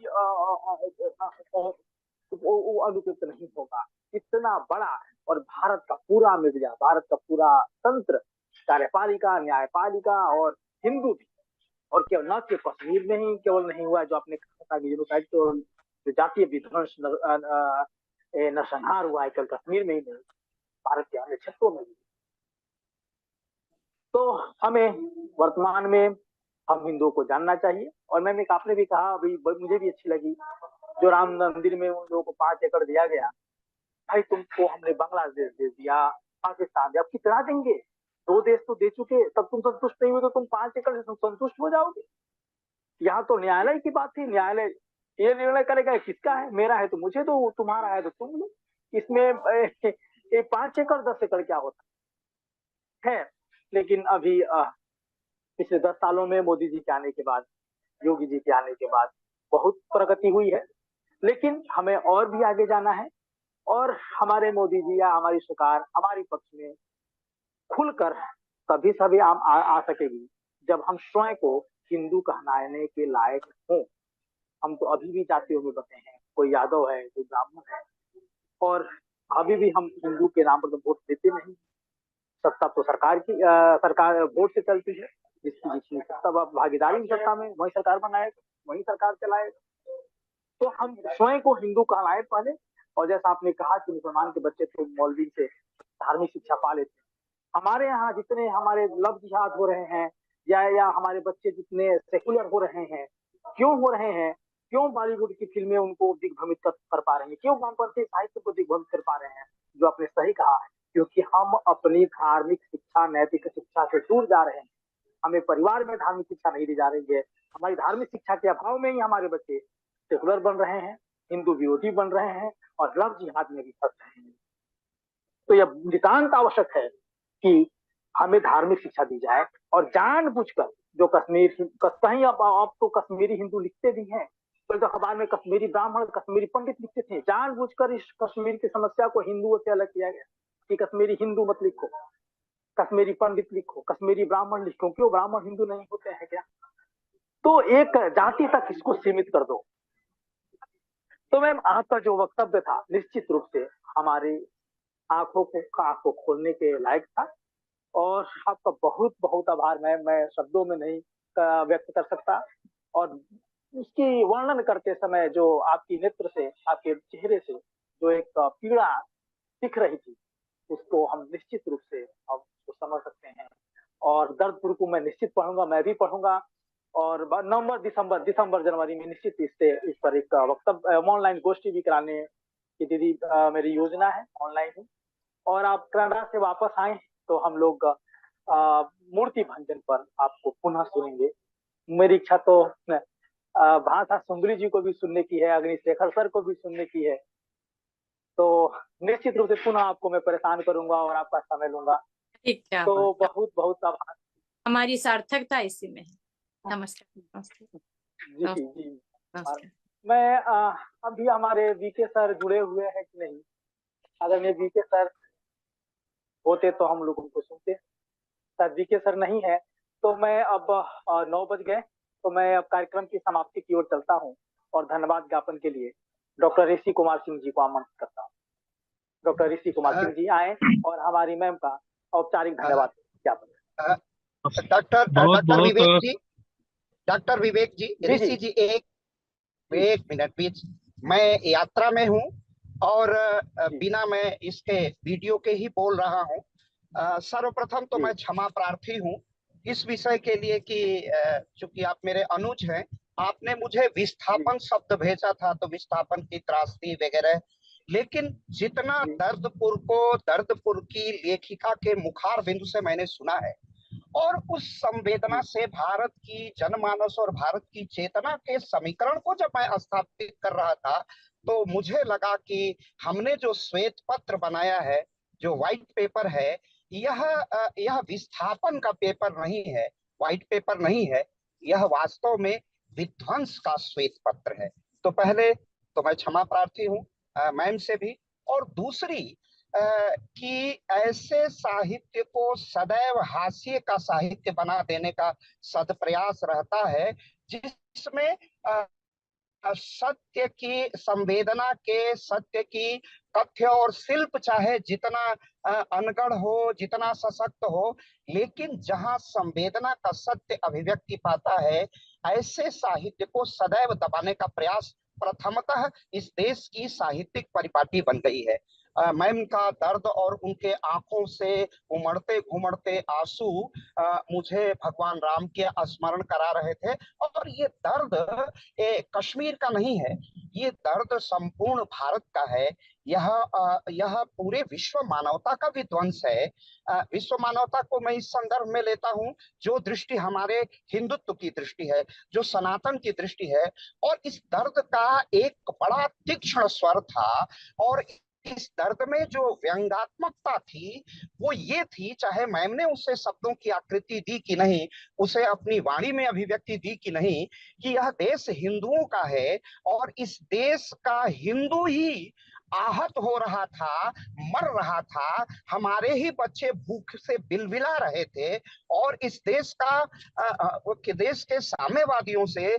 वो अनुचित नहीं होगा। इतना बड़ा, और भारत का पूरा मीडिया, भारत का पूरा तंत्र, कार्यपालिका, न्यायपालिका और हिंदू भी, और केवल न केवल कश्मीर में ही केवल नहीं हुआ, जो आपने कहा कि जेनोसाइड तो जो जातीय विध्वंस, नरसंहार हुआ है, केवल कश्मीर में ही नहीं, भारत के अन्य क्षेत्रों में भी। तो हमें वर्तमान में हम हिंदुओं को जानना चाहिए। और मैंने, आपने भी कहा अभी, मुझे भी अच्छी लगी, जो राम मंदिर में उन लोगों को 5 एकड़ दिया गया। भाई तुमको हमने बांग्लादेश दे दिया, पाकिस्तान दिया, अब कितना देंगे? 2 देश तो दे चुके, तब तुम संतुष्ट नहीं हुए तो तुम 5 एकड़ से तुम संतुष्ट हो जाओगे? यहाँ तो न्यायालय की बात थी, न्यायालय ये निर्णय करेगा किसका है, मेरा है तो मुझे दो, तुम्हारा है तो तुम लो। इसमें 5 एकड़ 10 एकड़ क्या होता है? लेकिन अभी पिछले 10 सालों में मोदी जी के आने के बाद, योगी जी के आने के बाद बहुत प्रगति हुई है। लेकिन हमें और भी आगे जाना है, और हमारे मोदी जी या हमारी सरकार हमारी पक्ष में खुलकर तभी सभी आ सकेगी जब हम स्वयं को हिंदू कहलाने के लायक हों। हम तो अभी भी जातियों में बसे हैं, कोई यादव है, कोई ब्राह्मण है, और अभी भी हम हिंदू के नाम पर तो वोट देते नहीं। सत्ता तो सरकार वोट से चलती है, जिसकी जिसकी सत्ता भागीदारी सत्ता में, वही सरकार बनाएगा, वही सरकार चलाएगा। तो हम स्वयं को हिंदू कहलाए पहले। और जैसा आपने कहा कि मुसलमान के बच्चे तो मौलवी से धार्मिक शिक्षा पा लेते, हमारे यहाँ जितने हमारे लव जिहाद हो रहे हैं या हमारे बच्चे जितने सेकुलर हो रहे हैं, क्यों हो रहे हैं? क्यों बॉलीवुड की फिल्में उनको दिग्भ्रमित कर पा रही हैं? क्यों वामपंथी साहित्य को दिग्भ्रमित कर पा रहे हैं? जो आपने सही कहा है, क्योंकि हम अपनी धार्मिक शिक्षा, नैतिक शिक्षा से दूर जा रहे हैं। हमें परिवार में धार्मिक शिक्षा नहीं दी जा रही है। हमारी धार्मिक शिक्षा के अभाव में ही हमारे बच्चे सेकुलर बन रहे हैं, हिंदू विरोधी बन रहे हैं और लव जिहाद में भी फंस रहे हैं। तो यह नितांत आवश्यक है कि हमें धार्मिक शिक्षा दी जाए और जानबूझकर जो कश्मीर कहीं अब तो कश्मीरी हिंदू लिखते भी हैं, तो अखबार में कश्मीरी ब्राह्मण, कश्मीरी पंडित लिखते थे। जानबूझकर इस कश्मीर की समस्या को हिंदुओं से अलग किया गया कि कश्मीरी हिंदू मत लिखो, कश्मीरी पंडित लिखो, कश्मीरी ब्राह्मण लिखो। क्यों ब्राह्मण हिंदू नहीं होते हैं क्या? तो एक जाति तक इसको सीमित कर दो। तो मैम आपका जो वक्तव्य था निश्चित रूप से हमारी आंखों को खोलने के लायक था और आपका बहुत बहुत आभार। मैं शब्दों में नहीं व्यक्त कर सकता और उसकी वर्णन करते समय जो आपकी नेत्र से, आपके चेहरे से जो एक पीड़ा दिख रही थी, उसको हम निश्चित रूप से अब उसको समझ सकते हैं। और दर्दपुर को मैं निश्चित पढ़ूंगा, मैं भी पढ़ूंगा और नवंबर, दिसंबर जनवरी में निश्चित इस पर एक वक्तव्य ऑनलाइन गोष्ठी भी कराने की दीदी मेरी योजना है ऑनलाइन ही। और आप कनाडा से वापस आए तो हम लोग मूर्ति भंजन पर आपको पुनः सुनेंगे। मेरी इच्छा तो भाषा सुंदरी जी को भी सुनने की है, अग्निशेखर सर को भी सुनने की है। तो निश्चित रूप से पुनः आपको मैं परेशान करूंगा और आपका समय लूंगा। ठीक है, तो बहुत बहुत आभार। हमारी सार्थकता इसी में है। नमस्कार। नमस्कार जी जी नमस्कार। मैं अभी हमारे वीके सर जुड़े हुए हैं कि नहीं? अगर मैं वीके सर होते तो हम लोग उनको सुनते। शायद वीके सर नहीं है तो मैं अब 9 बज गए, तो मैं अब कार्यक्रम की समाप्ति की ओर चलता हूँ और धन्यवाद ज्ञापन के लिए डॉक्टर ऋषि कुमार सिंह जी को आमंत्रित करता हूँ। डॉक्टर ऋषि कुमार सिंह जी आए और हमारी मैम का औपचारिक धन्यवाद ज्ञापन। डॉक्टर विवेक जी, ऋषि जी एक मिनट प्लीज। मैं यात्रा में हूँ और बिना मैं इसके वीडियो के ही बोल रहा हूँ। सर्वप्रथम तो मैं क्षमा प्रार्थी हूँ इस विषय के लिए कि चूंकि आप मेरे अनुज हैं, आपने मुझे विस्थापन शब्द भेजा था तो विस्थापन की त्रासदी वगैरह, लेकिन जितना दर्दपुर की लेखिका के मुखार बिंदु से मैंने सुना है और उस संवेदना से भारत की जनमानस और भारत की चेतना के समीकरण को जब मैं स्थापित कर रहा था तो मुझे लगा कि हमने जो श्वेत पत्र बनाया है, जो व्हाइट पेपर है, यह विस्थापन का पेपर नहीं है, व्हाइट पेपर नहीं है, यह वास्तव में विध्वंस का श्वेत पत्र है। तो पहले तो मैं क्षमा प्रार्थी हूँ मैम से भी, और दूसरी कि ऐसे साहित्य को सदैव हास्य का साहित्य बना देने का सदप्रयास रहता है जिसमें सत्य की संवेदना के, सत्य की तथ्य और शिल्प चाहे जितना अनगढ़ हो, जितना सशक्त हो, लेकिन जहां संवेदना का सत्य अभिव्यक्ति पाता है, ऐसे साहित्य को सदैव दबाने का प्रयास प्रथमतः इस देश की साहित्यिक परिपाटी बन गई है। मैम का दर्द और उनके आंखों से उमड़ते घुमड़ते आंसू मुझे भगवान राम के स्मरण करा रहे थे। और ये दर्द कश्मीर का नहीं है, ये दर्द संपूर्ण भारत का है। यह पूरे विश्व मानवता का विध्वंस है। विश्व मानवता को मैं इस संदर्भ में लेता हूँ, जो दृष्टि हमारे हिंदुत्व की दृष्टि है, जो सनातन की दृष्टि है, और इस दर्द का एक बड़ा तीक्ष्ण स्वर था। और इस दर्द में जो व्यंगात्मकता थी वो ये थी, चाहे मैम ने उसे शब्दों की आकृति दी कि नहीं, उसे अपनी वाणी में अभिव्यक्ति दी कि नहीं, कि यह देश हिंदुओं का है और इस देश का हिंदू ही आहत हो रहा था, मर रहा था, हमारे ही बच्चे भूख से बिलबिला रहे थे। और इस देश के साम्यवादियों से,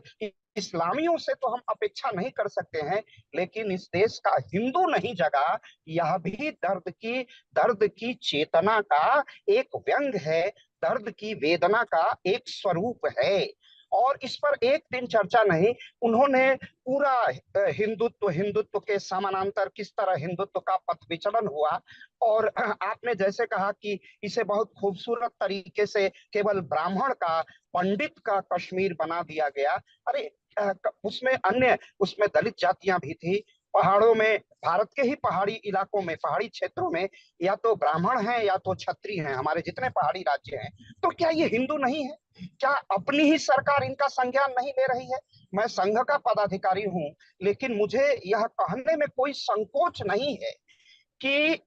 इस्लामियों से तो हम अपेक्षा नहीं कर सकते हैं, लेकिन इस देश का हिंदू नहीं जगा, यह भी दर्द की चेतना का एक व्यंग है, दर्द की वेदना का एक स्वरूप है। और इस पर एक दिन चर्चा नहीं। उन्होंने पूरा हिंदुत्व के समानांतर किस तरह हिंदुत्व का पथ विचलन हुआ, और आपने जैसे कहा कि इसे बहुत खूबसूरत तरीके से केवल ब्राह्मण का, पंडित का कश्मीर बना दिया गया। अरे उसमें दलित जातियां भी थी। पहाड़ों में, भारत के ही पहाड़ी इलाकों में, पहाड़ी क्षेत्रों में या तो ब्राह्मण हैं या तो क्षत्रिय हैं, हमारे जितने पहाड़ी राज्य हैं। तो क्या ये हिंदू नहीं है? क्या अपनी ही सरकार इनका संज्ञान नहीं ले रही है? मैं संघ का पदाधिकारी हूं, लेकिन मुझे यह कहने में कोई कि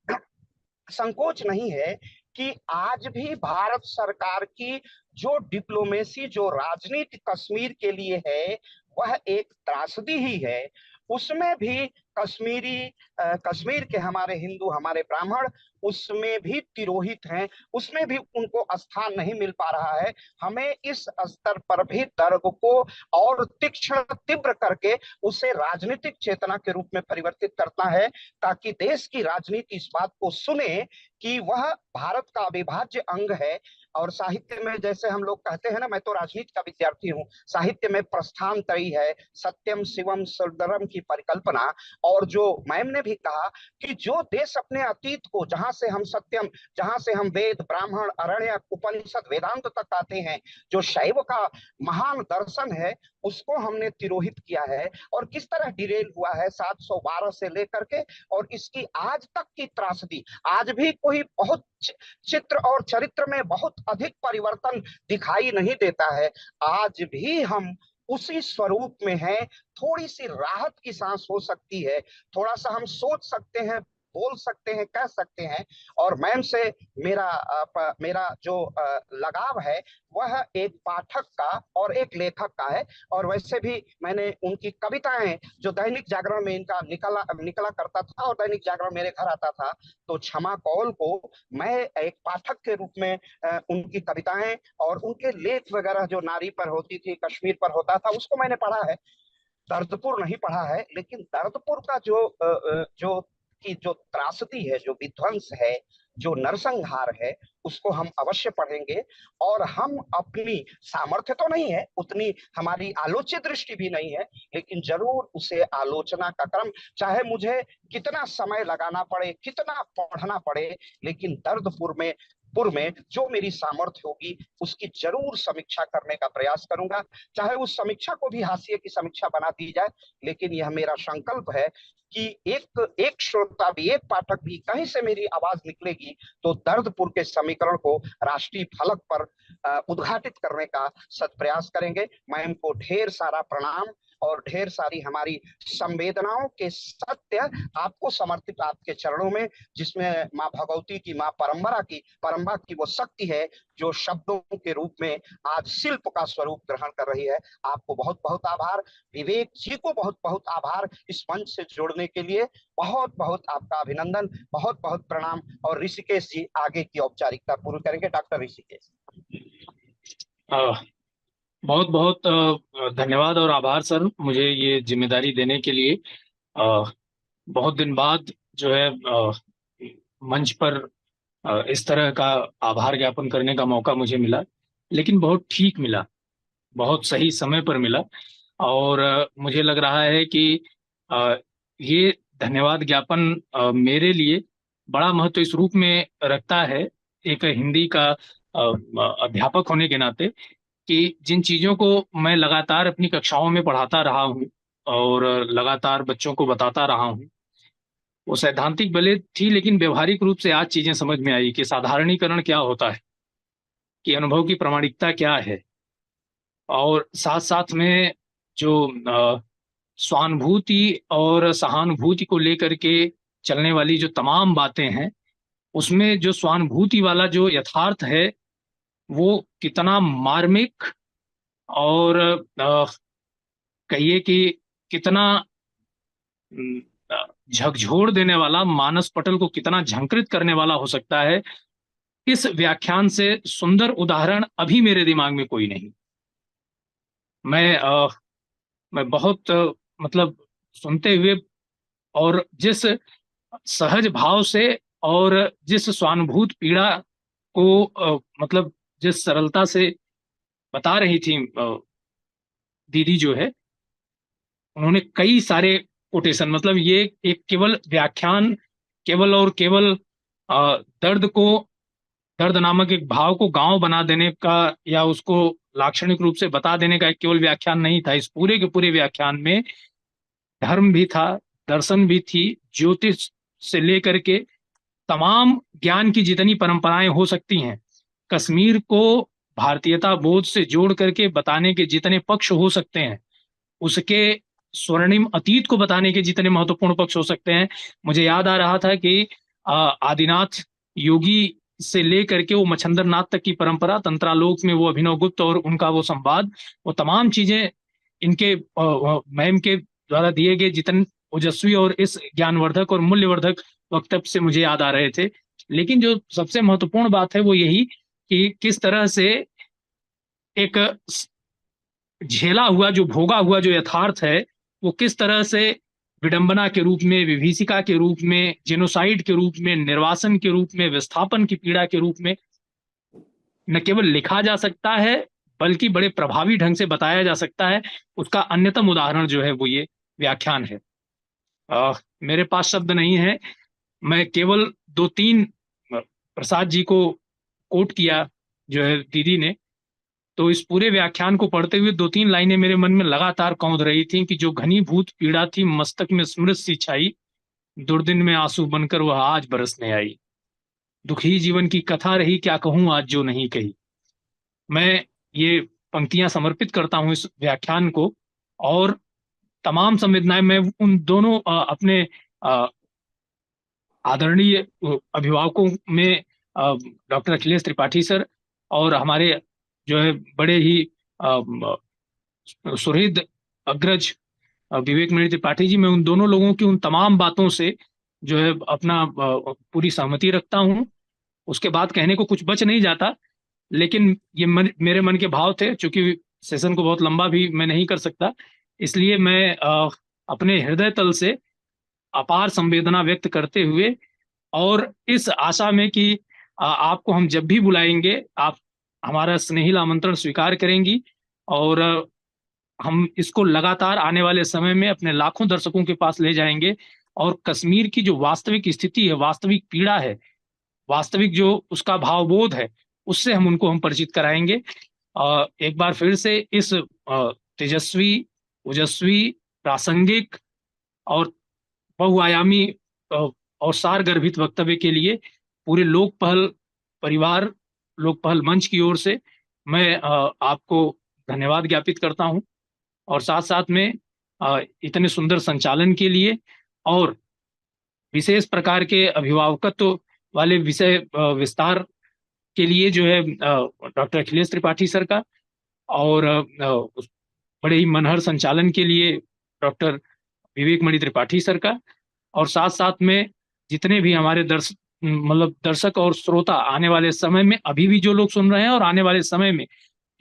संकोच नहीं है कि आज भी भारत सरकार की जो डिप्लोमेसी, जो राजनीति कश्मीर के लिए है, वह एक त्रासदी ही है। उसमें भी कश्मीर के हमारे हिंदू, हमारे ब्राह्मण उसमें भी तिरोहित हैं, उसमें भी उनको स्थान नहीं मिल पा रहा है। हमें इस स्तर पर भी दर्द को और तीक्ष्ण तीव्र करके उसे राजनीतिक चेतना के रूप में परिवर्तित करना है, ताकि देश की राजनीति इस बात को सुने कि वह भारत का अविभाज्य अंग है। और साहित्य में जैसे हम लोग कहते हैं ना, मैं तो राजनीति का विद्यार्थी हूँ, साहित्य में प्रस्थानत्रयी है, सत्यम शिवम सुंदरम की परिकल्पना। और जो मैम ने भी कहा कि जो देश अपने अतीत को, जहां से हम सत्यम, जहां से हम वेद, ब्राह्मण, अरण्यक, उपनिषद, वेदांत तक आते हैं, जो शैव का महान दर्शन है, उसको हमने तिरोहित किया है। और किस तरह डिरेल हुआ है 712 से लेकर के, और इसकी आज तक की त्रासदी, आज भी कोई बहुत चित्र और चरित्र में बहुत अधिक परिवर्तन दिखाई नहीं देता है। आज भी हम उसी स्वरूप में हैं। थोड़ी सी राहत की सांस हो सकती है, थोड़ा सा हम सोच सकते हैं, बोल सकते हैं, कह सकते हैं। और मैम से मेरा जो लगाव है, वह एक पाठक का और एक लेखक का है। और वैसे भी मैंने उनकी कविताएं, जो दैनिक जागरण में इनका निकला करता था, और दैनिक जागरण मेरे घर आता था, तो क्षमा कौल को मैं एक पाठक के रूप में उनकी कविताएं और उनके लेख वगैरह जो नारी पर होती थी, कश्मीर पर होता था, उसको मैंने पढ़ा है। दर्दपुर नहीं पढ़ा है, लेकिन दर्दपुर का जो त्रासदी है, जो विध्वंस है, जो नरसंहार है, उसको हम अवश्य पढ़ेंगे। और हम अपनी सामर्थ्य तो नहीं है, उतनी हमारी आलोच्य दृष्टि भी नहीं है, लेकिन जरूर उसे आलोचना का क्रम, चाहे मुझे कितना समय लगाना पड़े, कितना पढ़ना पड़े, लेकिन दर्दपुर में जो मेरी सामर्थ्य होगी उसकी जरूर समीक्षा करने का प्रयास करूंगा। चाहे उस समीक्षा को भी हाशिए की समीक्षा बना दी जाए, लेकिन यह मेरा संकल्प है कि एक श्रोता भी, एक पाठक भी, कहीं से मेरी आवाज निकलेगी तो दर्दपुर के समीकरण को राष्ट्रीय फलक पर उद्घाटित करने का सत्प्रयास करेंगे। मैं इनको ढेर सारा प्रणाम और ढेर सारी हमारी संवेदनाओं के सत्य आपको समर्पित, आपके चरणों में, जिसमें माँ भगवती की, माँ परम्बा की वो शक्ति है जो शब्दों के रूप में आज शिल्प का स्वरूप ग्रहण कर रही है। आपको बहुत बहुत आभार। विवेक जी को बहुत बहुत आभार इस मंच से जोड़ने के लिए। बहुत बहुत आपका अभिनंदन, बहुत बहुत प्रणाम। और ऋषिकेश जी आगे की औपचारिकता पूरी करेंगे। डॉक्टर ऋषिकेश। बहुत बहुत धन्यवाद और आभार सर, मुझे ये जिम्मेदारी देने के लिए। बहुत दिन बाद जो है मंच पर इस तरह का आभार ज्ञापन करने का मौका मुझे मिला, लेकिन बहुत ठीक मिला, बहुत सही समय पर मिला। और मुझे लग रहा है कि ये धन्यवाद ज्ञापन मेरे लिए बड़ा महत्व इस रूप में रखता है, एक हिंदी का अध्यापक होने के नाते, कि जिन चीज़ों को मैं लगातार अपनी कक्षाओं में पढ़ाता रहा हूँ और लगातार बच्चों को बताता रहा हूँ, वो सैद्धांतिक भले थी, लेकिन व्यवहारिक रूप से आज चीज़ें समझ में आई कि साधारणीकरण क्या होता है, कि अनुभव की प्रामाणिकता क्या है, और साथ साथ में जो स्वानुभूति और सहानुभूति को लेकर के चलने वाली जो तमाम बातें हैं, उसमें जो स्वानुभूति वाला जो यथार्थ है वो कितना मार्मिक और कहिए कि कितना झकझोर देने वाला, मानस पटल को कितना झंकृत करने वाला हो सकता है, इस व्याख्यान से सुंदर उदाहरण अभी मेरे दिमाग में कोई नहीं। मैं बहुत मतलब सुनते हुए, और जिस सहज भाव से और जिस स्वानुभूत पीड़ा को मतलब जिस सरलता से बता रही थी दीदी जो है उन्होंने कई सारे कोटेशन, मतलब ये एक केवल व्याख्यान, केवल और केवल दर्द को, दर्द नामक एक भाव को गांव बना देने का या उसको लाक्षणिक रूप से बता देने का एक केवल व्याख्यान नहीं था। इस पूरे के पूरे व्याख्यान में धर्म भी था, दर्शन भी थी, ज्योतिष से लेकर के तमाम ज्ञान की जितनी परंपराएं हो सकती हैं, कश्मीर को भारतीयता बोध से जोड़ करके बताने के जितने पक्ष हो सकते हैं, उसके स्वर्णिम अतीत को बताने के जितने महत्वपूर्ण पक्ष हो सकते हैं। मुझे याद आ रहा था कि आदिनाथ योगी से लेकर के वो मच्छंदर नाथ तक की परंपरा, तंत्रालोक में वो अभिनव गुप्त और उनका वो संवाद, वो तमाम चीजें इनके मैम के द्वारा दिए गए जितने ओजस्वी और इस ज्ञानवर्धक और मूल्यवर्धक वक्तव्य से मुझे याद आ रहे थे। लेकिन जो सबसे महत्वपूर्ण बात है वो यही कि किस तरह से एक झेला हुआ, जो भोगा हुआ जो यथार्थ है, वो किस तरह से विडंबना के रूप में, विभीषिका के रूप में, जेनोसाइड के रूप में, निर्वासन के रूप में, विस्थापन की पीड़ा के रूप में न केवल लिखा जा सकता है बल्कि बड़े प्रभावी ढंग से बताया जा सकता है। उसका अन्यतम उदाहरण जो है वो ये व्याख्यान है। मेरे पास शब्द नहीं है, मैं केवल 2-3 प्रसाद जी को कोट किया जो है दीदी ने, तो इस पूरे व्याख्यान को पढ़ते हुए 2-3 लाइनें मेरे मन में लगातार कौंध रही थी कि जो घनीभूत पीड़ा थी मस्तक में स्मृत सी छाई, दुर्दिन में आंसू बनकर वह आज बरसने आई, दुखी जीवन की कथा रही क्या कहूं आज जो नहीं कही। मैं ये पंक्तियां समर्पित करता हूं इस व्याख्यान को, और तमाम संवेदनाएं मैं उन दोनों अपने आदरणीय अभिभावकों में डॉक्टर अखिलेश त्रिपाठी सर और हमारे जो है बड़े ही सुहृद अग्रज विवेक मणि त्रिपाठी जी, मैं उन दोनों लोगों की उन तमाम बातों से जो है अपना पूरी सहमति रखता हूं। उसके बाद कहने को कुछ बच नहीं जाता, लेकिन ये मेरे मन के भाव थे। चूंकि सेशन को बहुत लंबा भी मैं नहीं कर सकता, इसलिए मैं अपने हृदय तल से अपार संवेदना व्यक्त करते हुए और इस आशा में कि आपको हम जब भी बुलाएंगे आप हमारा स्नेहिल आमंत्रण स्वीकार करेंगी, और हम इसको लगातार आने वाले समय में अपने लाखों दर्शकों के पास ले जाएंगे, और कश्मीर की जो वास्तविक स्थिति है, वास्तविक पीड़ा है, वास्तविक जो उसका भावबोध है, उससे हम परिचित कराएंगे। एक बार फिर से इस तेजस्वी, ओजस्वी, प्रासंगिक और बहुआयामी और सार गर्भित वक्तव्य के लिए पूरे लोकपहल परिवार, लोकपहल मंच की ओर से मैं आपको धन्यवाद ज्ञापित करता हूं, और साथ साथ में इतने सुंदर संचालन के लिए और विशेष प्रकार के अभिभावकत्व वाले विषय विस्तार के लिए जो है डॉक्टर अखिलेश त्रिपाठी सर का, और बड़े ही मनहर संचालन के लिए डॉक्टर विवेक मणि त्रिपाठी सर का, और साथ साथ में जितने भी हमारे दर्शक और श्रोता आने वाले समय में अभी भी जो लोग सुन रहे हैं और आने वाले समय में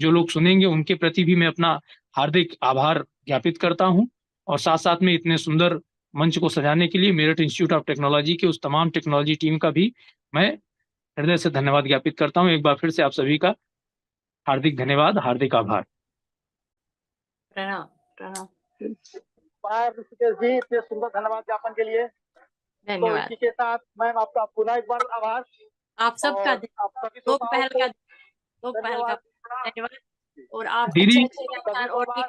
जो लोग सुनेंगे, उनके प्रति भी मैं अपना हार्दिक आभार ज्ञापित करता हूं। और साथ साथ में इतने सुंदर मंच को सजाने के लिए मेरठ इंस्टीट्यूट ऑफ टेक्नोलॉजी के उस तमाम टेक्नोलॉजी टीम का भी मैं हृदय से धन्यवाद ज्ञापित करता हूं। एक बार फिर से आप सभी का हार्दिक धन्यवाद, हार्दिक आभार। प्रणाम प्रणाम। ऋषिकेश जी, इतने सुंदर धन्यवाद ज्ञापन के लिए। तो धन्यवाद। इसी के साथ मैम आपका पुनः एक बार आभार। आप सबका आप सभी लोकपहल का धन्यवाद। धन्यवाद। और आप दीदी, अच्छे व्याख्यान और भी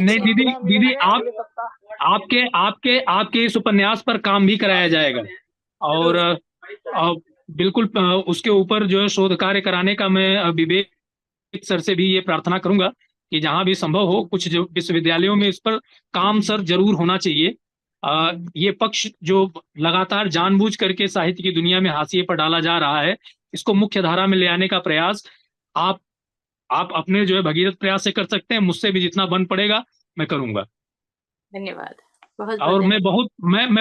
नहीं दीदी आपके इस उपन्यास पर काम भी कराया जाएगा, और बिल्कुल उसके ऊपर जो है शोध कार्य कराने का मैं विवेक सर से भी ये प्रार्थना करूंगा कि जहां भी संभव हो कुछ जो विश्वविद्यालयों में इस पर काम सर जरूर होना चाहिए। ये पक्ष जो लगातार जानबूझ करके साहित्य की दुनिया में हाशिए पर डाला जा रहा है, इसको मुख्य धारा में ले आने का प्रयास आप अपने जो है भगीरथ प्रयास से कर सकते हैं। मुझसे भी जितना बन पड़ेगा मैं करूंगा। धन्यवाद। बहुत और मैं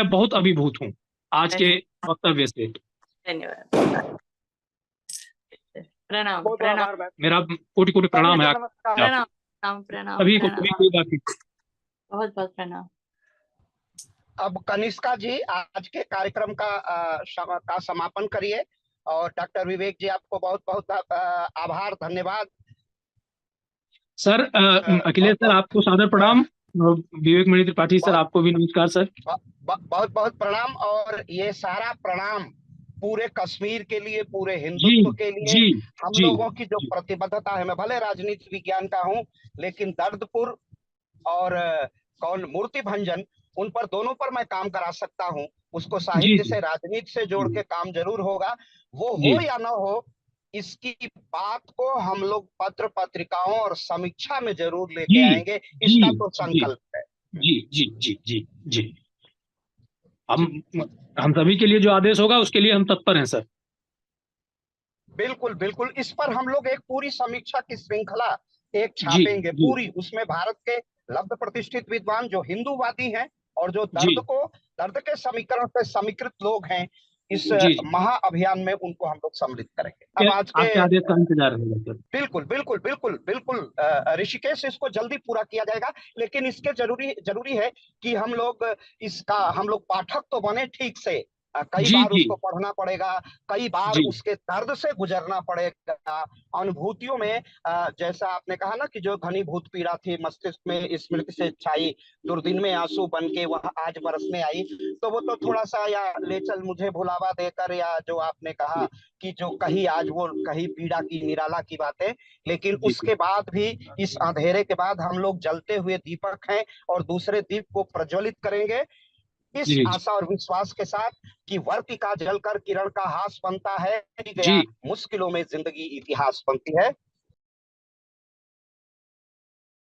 बहुत अभिभूत हूँ आज के वक्तव्य से। धन्यवाद। प्रणाम प्रणाम। मेरा कोटि कोटि प्रणाम है प्रणाम प्रणाम सभी को। बहुत बहुत प्रणाम। अब कनिष्का जी आज के कार्यक्रम का समापन करिए, और डॉक्टर विवेक जी आपको बहुत बहुत आभार, धन्यवाद। सर अखिलेश सर आपको सादर प्रणाम। विवेक मणि त्रिपाठी सर आपको भी नमस्कार सर। बहुत बहुत प्रणाम। और ये सारा प्रणाम पूरे कश्मीर के लिए, पूरे जी हिंदुत्व के लिए। जी हम जी लोगों की जो जी प्रतिबद्धता है, मैं भले राजनीति विज्ञान का हूँ, लेकिन दर्दपुर और कौन मूर्ति भंजन, उन पर दोनों पर मैं काम करा सकता हूँ। उसको जी साहित्य जी से, राजनीति से जोड़ के काम जरूर होगा। वो जी हो या ना हो, इसकी बात को हम लोग पत्र पत्रिकाओं और समीक्षा में जरूर लेके जी आएंगे, जी इसका तो जी संकल्प है। जी जी जी जी जी हम हम सभी के लिए जो आदेश होगा उसके लिए हम तत्पर हैं सर। बिल्कुल बिल्कुल, इस पर हम लोग एक पूरी समीक्षा की श्रृंखला एक जी छापेंगे जी पूरी। उसमें भारत के लब्ध प्रतिष्ठित विद्वान जो हिंदूवादी हैं और जो जी दर्द के समीकरण से समीकृत लोग हैं, इस जी जी महाअभियान में उनको हम लोग सम्मिलित करेंगे। के अब आज के आपके आदेश का इंतजार रहेगा सर। बिल्कुल बिल्कुल बिल्कुल बिल्कुल ऋषिकेश, इसको जल्दी पूरा किया जाएगा। लेकिन इसके जरूरी जरूरी है कि हम लोग पाठक तो बने ठीक से। कई जी बार जी उसको पढ़ना पड़ेगा, कई बार जी उसके दर्द से गुजरना पड़ेगा, अनुभूतियों में। जैसा आपने कहा ना कि जो घनीभूत पीड़ा थी मस्तिष्क में स्मृति से छाई, दुर्दिन में आंसू बन के वह आज बरसने आई, तो वो तो थोड़ा सा, या ले चल मुझे भुलावा देकर, या जो आपने कहा कि जो कही आज वो कही पीड़ा की निराला की बातें। लेकिन जी उसके बाद भी, इस अंधेरे के बाद हम लोग जलते हुए दीपक हैं और दूसरे दीप को प्रज्वलित करेंगे, इस जी जी आशा और विश्वास के साथ कि वर्तिका जलकर किरण का हास बनता है, जी गया मुश्किलों में जिंदगी इतिहास बनती है।